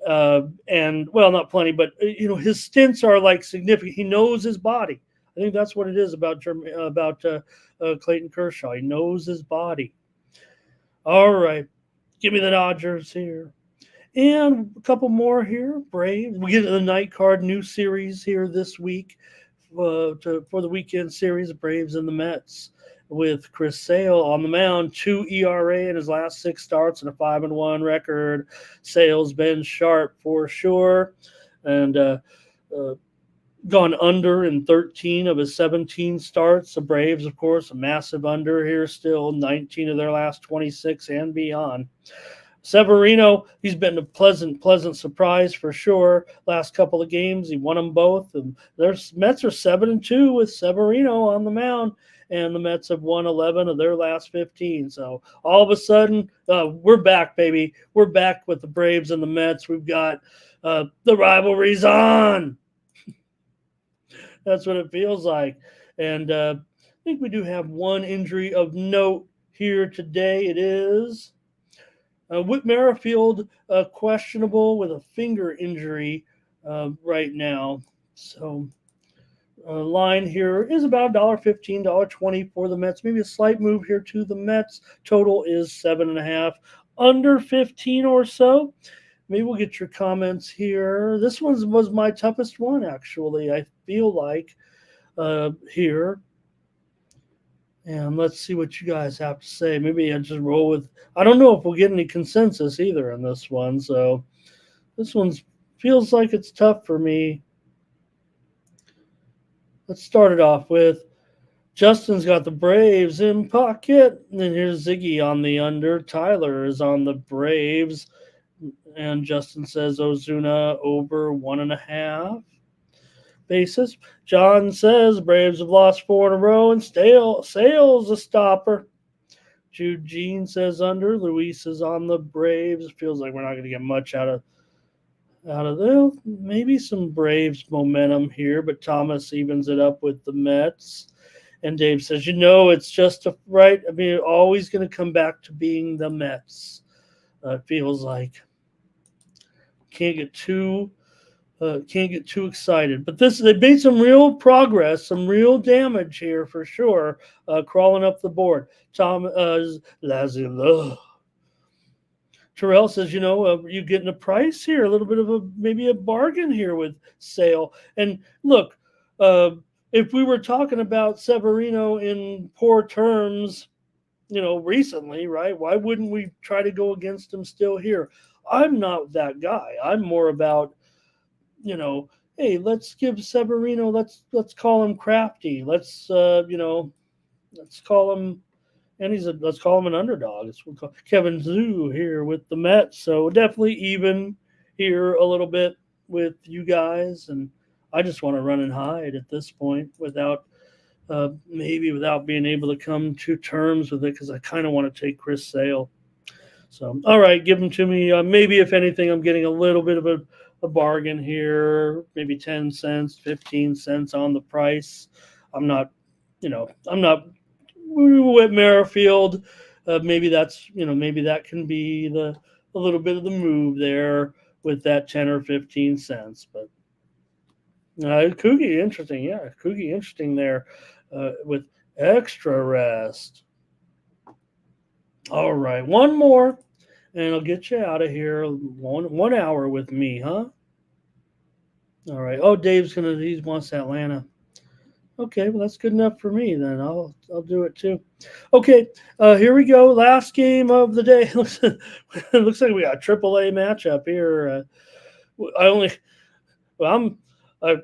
and well, not plenty, but his stints are like significant. He knows his body. I think that's what it is about Clayton Kershaw. He knows his body. All right, give me the Dodgers here. And a couple more here. Braves. We get the night card, new series here this week for the weekend series. Braves and the Mets with Chris Sale on the mound. 2 ERA in his last 6 starts and a 5-1 record. Sale's been sharp for sure, and gone under in 13 of his 17 starts. The Braves, of course, a massive under here still. 19 of their last 26 and beyond. Severino, he's been a pleasant surprise for sure. Last couple of games, he won them both. And their Mets are 7-2 with Severino on the mound, and the Mets have won 11 of their last 15. So all of a sudden, we're back, baby. We're back with the Braves and the Mets. We've got the rivalries on. That's what it feels like. And I think we do have one injury of note here today. It is Whit Merrifield, questionable with a finger injury right now. So line here is about $1.15, $1.20 for the Mets. Maybe a slight move here to the Mets. Total is 7.5, under 15 or so. Maybe we'll get your comments here. This one was my toughest one, actually, I feel like, here. And let's see what you guys have to say. Maybe I just roll with. I don't know if we'll get any consensus either in this one. So this one feels like it's tough for me. Let's start it off with Justin's got the Braves in pocket. And then here's Ziggy on the under. Tyler is on the Braves. And Justin says Ozuna over 1.5 basis. John says Braves have lost 4 in a row and Sale's a stopper. Eugene says under. Luis is on the Braves. It feels like we're not going to get much out of them. Maybe some Braves momentum here, but Thomas evens it up with the Mets. And Dave says, it's just right. I mean, always going to come back to being the Mets. It feels like can't get too excited. But they made some real progress, some real damage here for sure, crawling up the board. Terrell says, you getting a price here, a little bit of maybe a bargain here with Sale. And look, if we were talking about Severino in poor terms, recently, right? Why wouldn't we try to go against him still here? I'm not that guy. I'm more about, hey, let's give Severino, let's call him crafty. Let's call him, and let's call him an underdog. It's what we call Kevin Zoo here with the Mets. So definitely even here a little bit with you guys. And I just want to run and hide at this point without being able to come to terms with it, because I kind of want to take Chris Sale. So, all right, give them to me. Maybe, if anything, I'm getting a little bit of a bargain here, maybe 10 cents, 15 cents on the price. I'm not with Merrifield. Maybe that can be a little bit of the move there with that 10 or 15 cents. But, Coogie, interesting. Yeah, Coogie, interesting there with extra rest. All right, one more, and I'll get you out of here. One hour with me, huh? All right. Oh, he wants Atlanta. Okay, well that's good enough for me. Then I'll do it too. Okay, here we go. Last game of the day. Looks like we got a AAA matchup here. I only well, I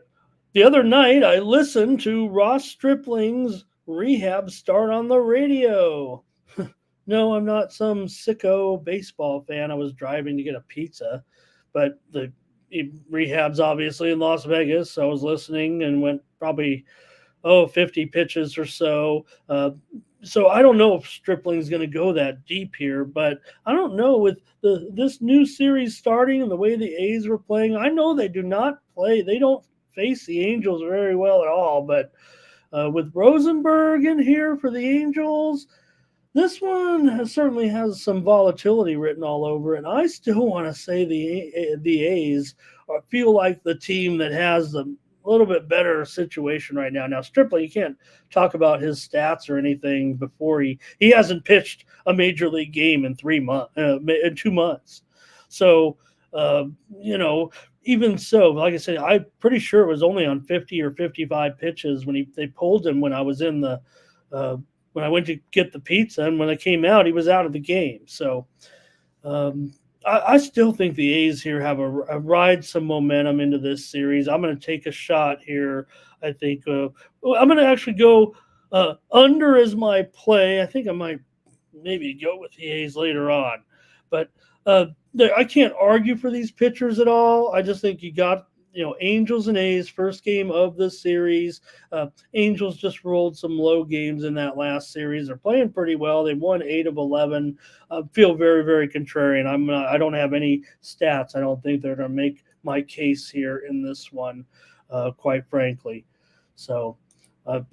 The other night, I listened to Ross Stripling's rehab start on the radio. No, I'm not some sicko baseball fan. I was driving to get a pizza, but the rehab's obviously in Las Vegas. So I was listening and went probably 50 pitches or so. So I don't know if Stripling's going to go that deep here, but I don't know with this new series starting and the way the A's were playing. I know they do not play. They don't face the Angels very well at all, but with Rosenberg in here for the Angels, this one certainly has some volatility written all over it. And I still want to say the A's feel like the team that has the little bit better situation right now. Now, Stripling, you can't talk about his stats or anything before he hasn't pitched a major league game in 2 months. So, even so, like I said, I'm pretty sure it was only on 50 or 55 pitches when they pulled him when I was in the when I went to get the pizza, and when I came out, he was out of the game. So I still think the A's here have a ride some momentum into this series. I'm going to take a shot here. I think I'm going to actually go under as my play. I think I might maybe go with the A's later on, but I can't argue for these pitchers at all. I just think you got Angels and A's first game of the series. Angels just rolled some low games in that last series. They're playing pretty well. They won 8 of 11. Feel very, very contrarian. I don't have any stats. I don't think they're going to make my case here in this one, quite frankly. So,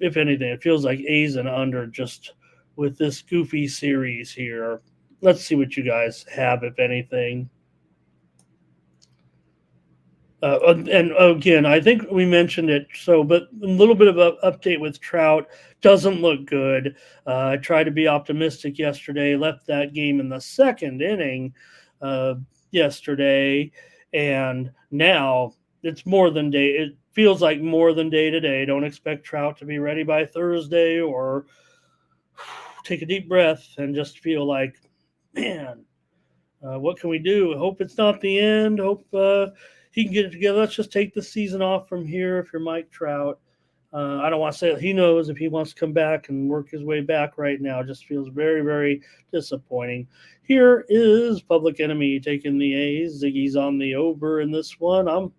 if anything, it feels like A's and under just with this goofy series here. Let's see what you guys have, if anything. And again, I think we mentioned it. But a little bit of an update with Trout doesn't look good. I tried to be optimistic yesterday. Left that game in the second inning yesterday, and now it's more than day. It feels like more than day to day. Don't expect Trout to be ready by Thursday, or take a deep breath and just feel like, man, what can we do? Hope it's not the end. Hope he can get it together. Let's just take the season off from here if you're Mike Trout. I don't want to say that he knows if he wants to come back and work his way back right now. It just feels very, very disappointing. Here is Public Enemy taking the A's. Ziggy's on the over in this one. I'm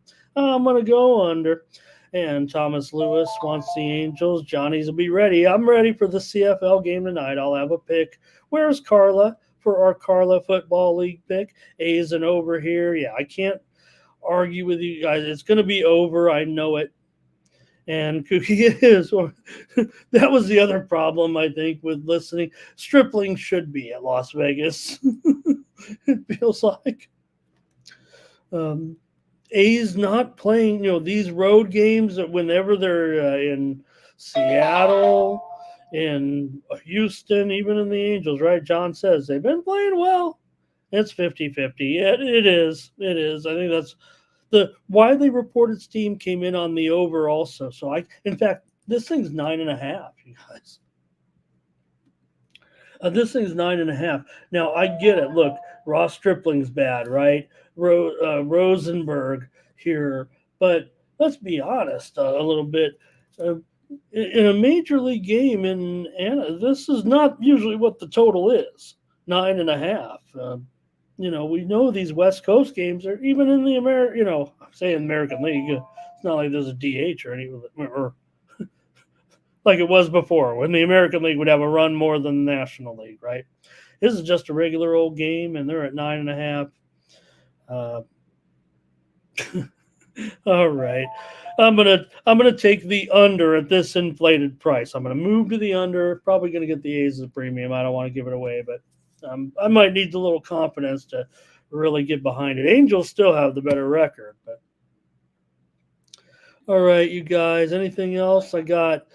going to go under. And Thomas Lewis wants the Angels. Johnny's will be ready. I'm ready for the CFL game tonight. I'll have a pick. Where's Carla for our Carla Football League pick? A's and over here. Yeah, I can't argue with you guys. It's going to be over. I know it. And Cookie is. That was the other problem, I think, with listening. Stripling should be at Las Vegas. It feels like. A's not playing, these road games whenever they're in Seattle, in Houston, even in the Angels, right? John says they've been playing well. It's 50-50. Yeah, it is. It is. I think that's the widely reported steam came in on the over also. So in fact, this thing's 9.5, you guys. This thing's 9.5. Now I get it. Look, Ross Stripling's bad, right? Rosenberg here, but let's be honest a little bit. In a major league game in Anna, this is not usually what the total is. 9.5. We know these West Coast games are even in the American League. It's not like there's a DH or anything, or like it was before when the American League would have a run more than the National League, right? This is just a regular old game, and they're at 9.5. All right. I'm gonna take the under at this inflated price. I'm gonna move to the under. Probably gonna get the A's as a premium. I don't want to give it away, but I might need a little confidence to really get behind it. Angels still have the better record, but All right, you guys. Anything else? I got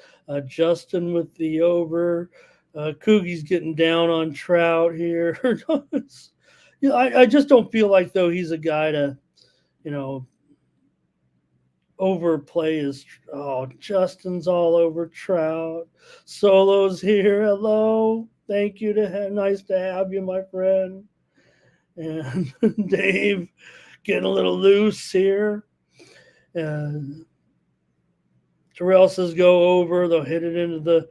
Justin with the over. Coogie's getting down on Trout here. I just don't feel like though he's a guy to you know overplay his. Oh, Justin's all over Trout. Solo's here. Hello. Thank you nice to have you, my friend. And Dave getting a little loose here. And Terrell says go over. They'll hit it into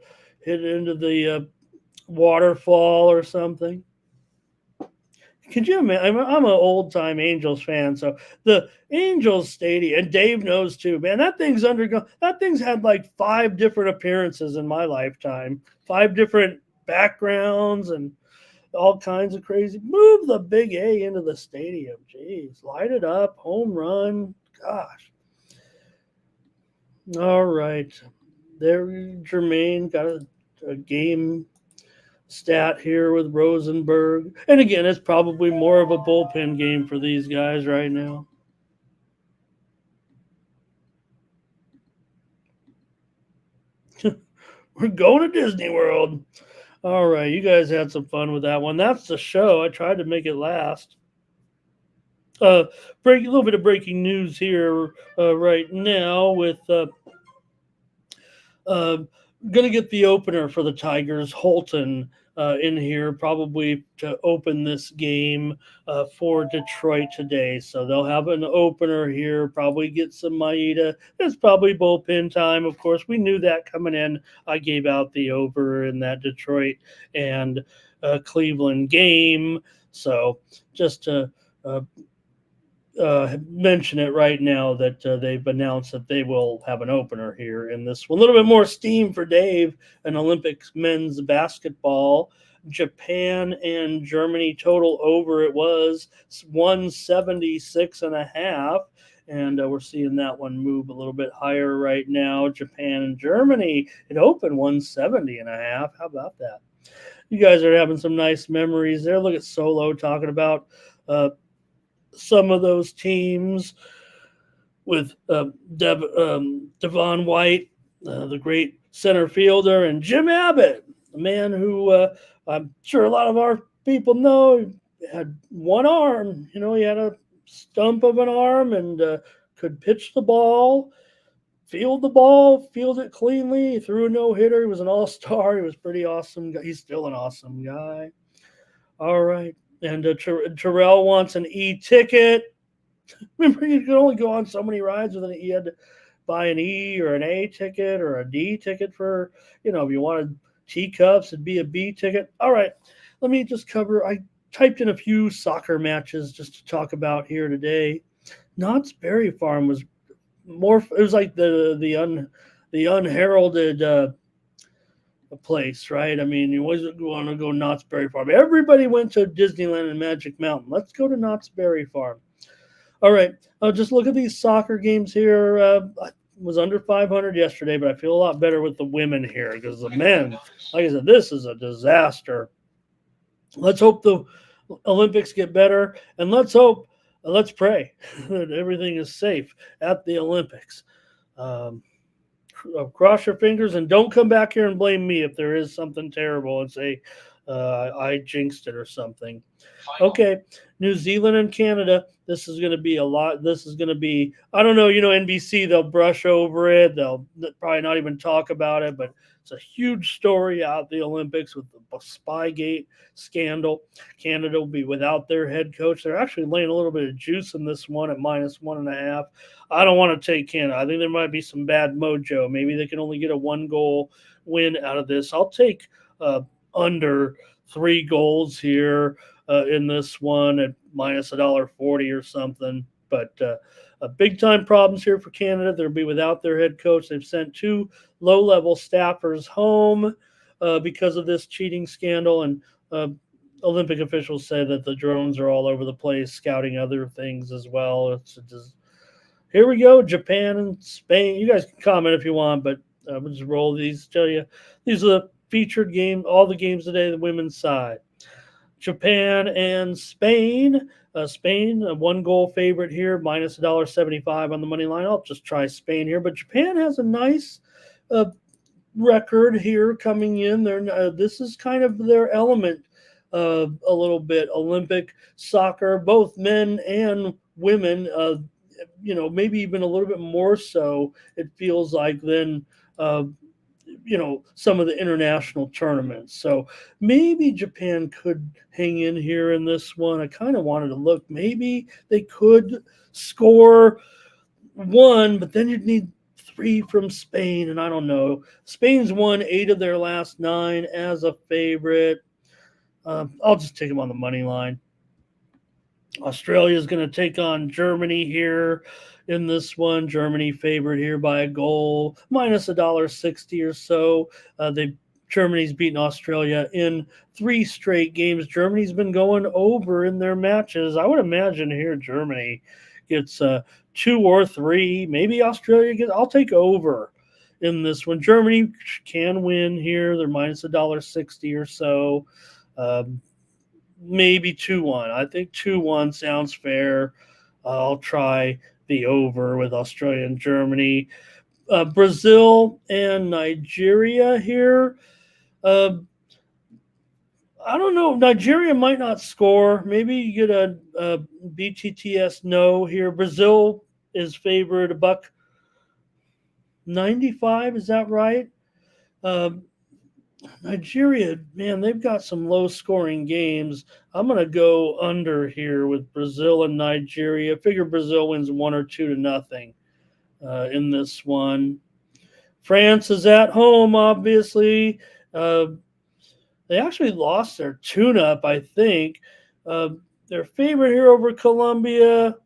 the waterfall or something. Could you imagine? I'm an old time Angels fan, so the Angels stadium, and Dave knows too, man. That thing's had like 5 different appearances in my lifetime, 5 different backgrounds, and all kinds of crazy. Move the big A into the stadium, jeez, light it up, home run, gosh. All right, there, Jermaine got a game stat here with Rosenberg. And again, it's probably more of a bullpen game for these guys right now. We're going to Disney World. All right, you guys had some fun with that one. That's the show. I tried to make it last. A little bit of breaking news here right now with going to get the opener for the Tigers, Holton, in here probably to open this game for Detroit today. So they'll have an opener here, probably get some Maeda. It's probably bullpen time. Of course, we knew that coming in. I gave out the over in that Detroit and Cleveland game. So just to mention it right now that they've announced that they will have an opener here in this one. A little bit more steam for Dave in Olympics men's basketball. Japan and Germany total over it was 176.5. And we're seeing that one move a little bit higher right now. Japan and Germany, it opened 170.5. How about that? You guys are having some nice memories there. Look at Solo talking about some of those teams with Devon White, the great center fielder, and Jim Abbott, a man who I'm sure a lot of our people know had one arm. You know, he had a stump of an arm and could pitch the ball, field it cleanly. He threw a no-hitter. He was an all-star. He was pretty awesome. He's still an awesome guy. All right. And Terrell wants an e-ticket. Remember, you could only go on so many rides with you had to buy an E or an A ticket or a D ticket for, if you wanted teacups, it'd be a B ticket. All right, let me just cover. I typed in a few soccer matches just to talk about here today. Knott's Berry Farm was more. It was like the unheralded place, right? I mean, you always want to go Knott's Berry Farm. Everybody went to Disneyland and Magic Mountain. Let's go to Knott's Berry Farm. All right, just look at these soccer games here. I was under 500 yesterday, but I feel a lot better with the women here because the men, like I said, this is a disaster. Let's hope the Olympics get better, and let's pray that everything is safe at the Olympics. Cross your fingers and don't come back here and blame me if there is something terrible and say I jinxed it or something. Okay, New Zealand and Canada. This is going to be a lot. This is going to be, I don't know, NBC, they'll brush over it. They'll probably not even talk about it, but it's a huge story out the Olympics with the Spygate scandal. Canada will be without their head coach. They're actually laying a little bit of juice in this one at -1.5. I don't want to take Canada. I think there might be some bad mojo. Maybe they can only get a 1-goal win out of this. I'll take under 3 goals here in this one at -1.40 or something. But big time problems here for Canada. They'll be without their head coach. They've sent 2 low-level staffers home because of this cheating scandal. And Olympic officials say that the drones are all over the place, scouting other things as well. Here we go, Japan and Spain. You guys can comment if you want, but we'll just roll these. Tell you, these are the featured game, all the games today, the women's side. Japan and Spain. Spain, a 1-goal favorite here, minus $1.75 on the money line. I'll just try Spain here. But Japan has a nice record here coming in. This is kind of their element a little bit. Olympic soccer, both men and women, maybe even a little bit more so, it feels like, than some of the international tournaments. So maybe Japan could hang in here in this one. I kind of wanted to look. Maybe they could score one, but then you'd need 3 from Spain, and I don't know. Spain's won 8 of their last 9 as a favorite. I'll just take them on the money line. Australia is going to take on Germany here in this one. Germany favored here by a goal, minus $1.60 or so. Germany's beaten Australia in 3 straight games. Germany's been going over in their matches. I would imagine here Germany gets 2 or 3. Maybe Australia gets. I'll take over in this one. Germany can win here. They're minus $1.60 or so. Maybe 2-1. I think 2-1 sounds fair. I'll try the over with Australia and Germany. Brazil and Nigeria here. I don't know. Nigeria might not score. Maybe you get a BTTS no here. Brazil is favored $1.95. Is that right? Nigeria, man, they've got some low-scoring games. I'm going to go under here with Brazil and Nigeria. I figure Brazil wins 1 or 2-0 in this one. France is at home, obviously. They actually lost their tune-up, I think. Their favorite here over Colombia.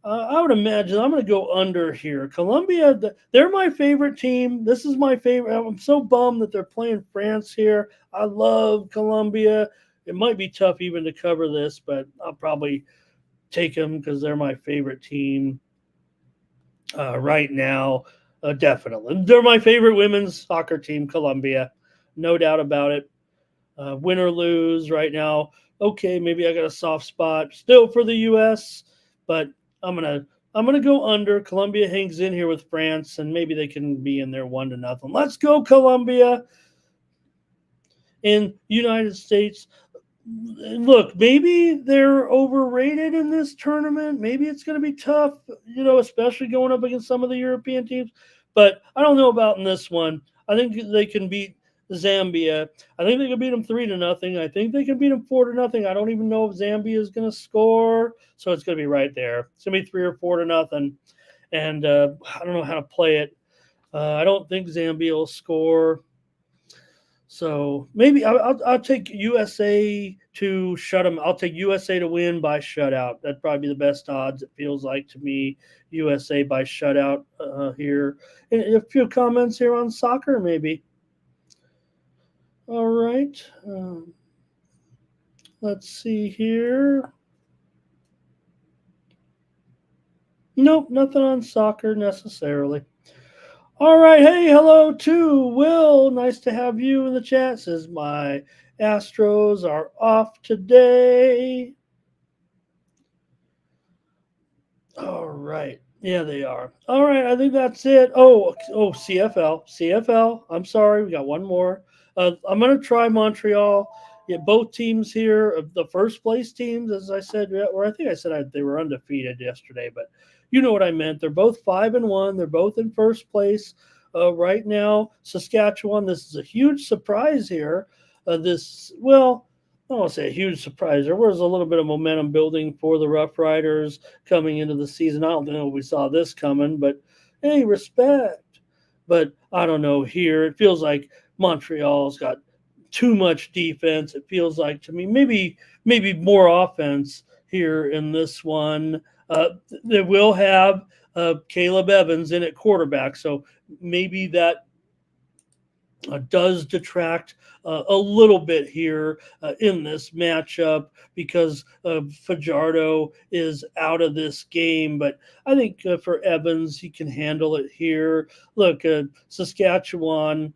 I would imagine I'm going to go under here. Colombia, they're my favorite team. This is my favorite. I'm so bummed that they're playing France here. I love Colombia. It might be tough even to cover this, but I'll probably take them because they're my favorite team right now. Definitely. They're my favorite women's soccer team, Colombia. No doubt about it. Win or lose right now. Okay, maybe I got a soft spot still for the U.S., but I'm gonna go under. Colombia hangs in here with France, and maybe they can be in there 1-0. Let's go, Colombia. In United States, look, maybe they're overrated in this tournament. Maybe it's going to be tough, especially going up against some of the European teams. But I don't know about in this one. I think they can beat Zambia. I think they can beat them 3-0. I think they can beat them 4-0. I don't even know if Zambia is going to score, so it's going to be right there. It's going to be 3 or 4-0, and I don't know how to play it. I don't think Zambia will score, so maybe I'll take USA to shut them. I'll take USA to win by shutout. That'd probably be the best odds. It feels like to me, USA by shutout here. And a few comments here on soccer, maybe. All right. Let's see here. Nope, nothing on soccer necessarily. All right. Hey, hello to Will. Nice to have you in the chat. Says my Astros are off today. All right. Yeah, they are. All right. I think that's it. Oh, CFL. I'm sorry. We got one more. I'm going to try Montreal. Yeah, both teams here, the first place teams, as I said, or I think I said they were undefeated yesterday, but you know what I meant. They're both 5-1. They're both in first place right now. Saskatchewan, this is a huge surprise here. I don't want to say a huge surprise. There was a little bit of momentum building for the Rough Riders coming into the season. I don't know if we saw this coming, but hey, respect. But I don't know here. It feels like Montreal's got too much defense. It feels like to me maybe more offense here in this one. They will have Caleb Evans in at quarterback, so maybe that does detract a little bit here in this matchup because Fajardo is out of this game. But I think for Evans, he can handle it here. Look, Saskatchewan,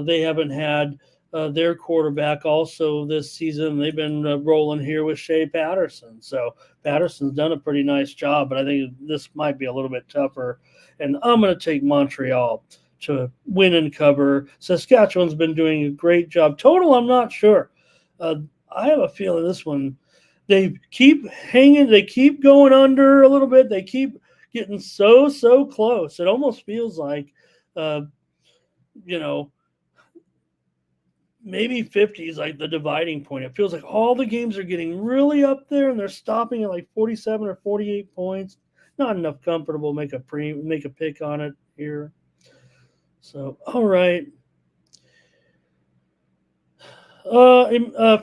they haven't had their quarterback also this season. They've been rolling here with Shea Patterson. So Patterson's done a pretty nice job, but I think this might be a little bit tougher. And I'm going to take Montreal to win and cover. Saskatchewan's been doing a great job. Total, I'm not sure. I have a feeling this one, they keep hanging. They keep going under a little bit. They keep getting so close. It almost feels like, maybe 50 is like the dividing point. It feels like all the games are getting really up there, and they're stopping at like 47 or 48 points. Not enough comfortable make a pick on it here. So, all right.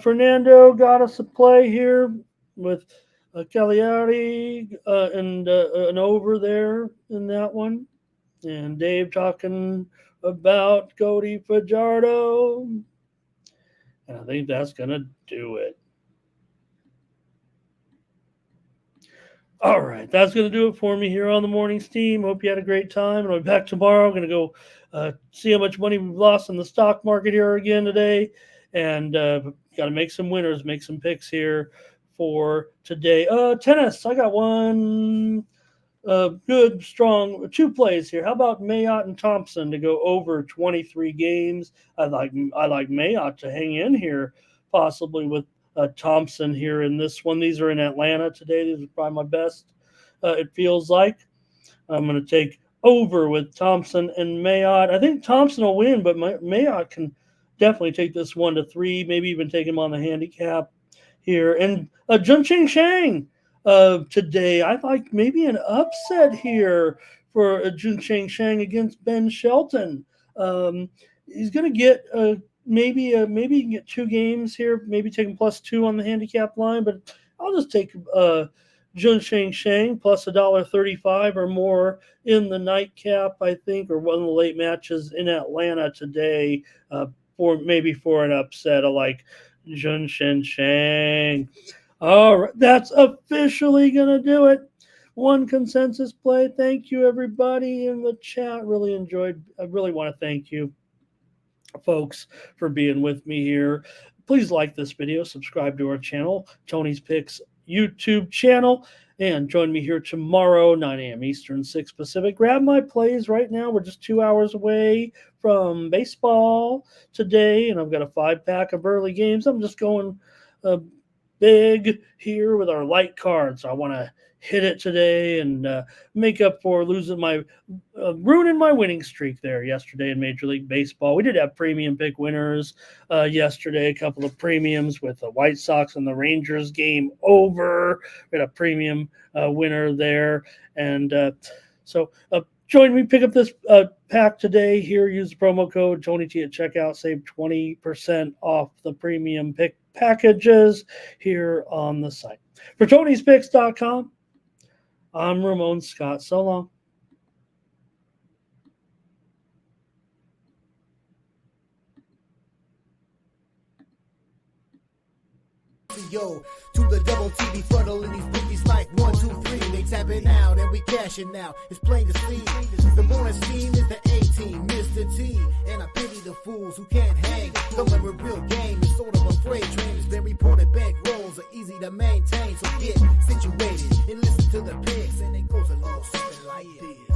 Fernando got us a play here with Cagliari and an over there in that one. And Dave talking about Cody Fajardo. And I think that's going to do it. All right, that's going to do it for me here on the Mornings Team. Hope you had a great time. And I'll be back tomorrow. I'm going to go see how much money we've lost in the stock market here again today. And got to make some winners, make some picks here for today. Tennis, I got one good, strong, 2 plays here. How about Mayotte and Thompson to go over 23 games? I like Mayotte to hang in here, possibly with Thompson here in this one. These are in Atlanta today. These are probably my best, it feels like. I'm going to take over with Thompson and Mayotte. I think Thompson will win, but Mayotte can definitely take this 1-3, maybe even take him on the handicap here. And Junqing Shang today, I like maybe an upset here for Junqing Shang against Ben Shelton. He's going to get maybe he can get 2 games here, maybe take him +2 on the handicap line, but I'll just take Junqing Shang plus $1.35 or more in the nightcap, I think, or one of the late matches in Atlanta today for an upset. I like Junqing Shang. All right, that's officially going to do it. One consensus play. Thank you, everybody in the chat. Really enjoyed. I really want to thank you, folks, for being with me here. Please like this video, subscribe to our channel, Tony's Picks YouTube channel, and join me here tomorrow, 9 a.m. Eastern, 6 Pacific. Grab my plays right now. We're just 2 hours away from baseball today, and I've got a 5-pack of early games. I'm just going big here with our light cards. I want to hit it today and make up for ruining my winning streak there yesterday in Major League Baseball. We did have premium pick winners yesterday, a couple of premiums with the White Sox and the Rangers game over. We had a premium winner there. And so join me, pick up this pack today here. Use the promo code TonyT at checkout. Save 20% off the premium pick packages here on the site. For Tony'sPicks.com, I'm Ramon Scott. So long.
Yo, to the double TV funnel in these bookies like 1, 2, 3. They tapping out and we cashing out. It's plain to see. The morning team is the A-team, Mr. T. And I pity the fools who can't hang. Coming with real game is sort of a freight train. It's been reported bank rolls are easy to maintain. So get situated and listen to the picks. And it goes a little something like this.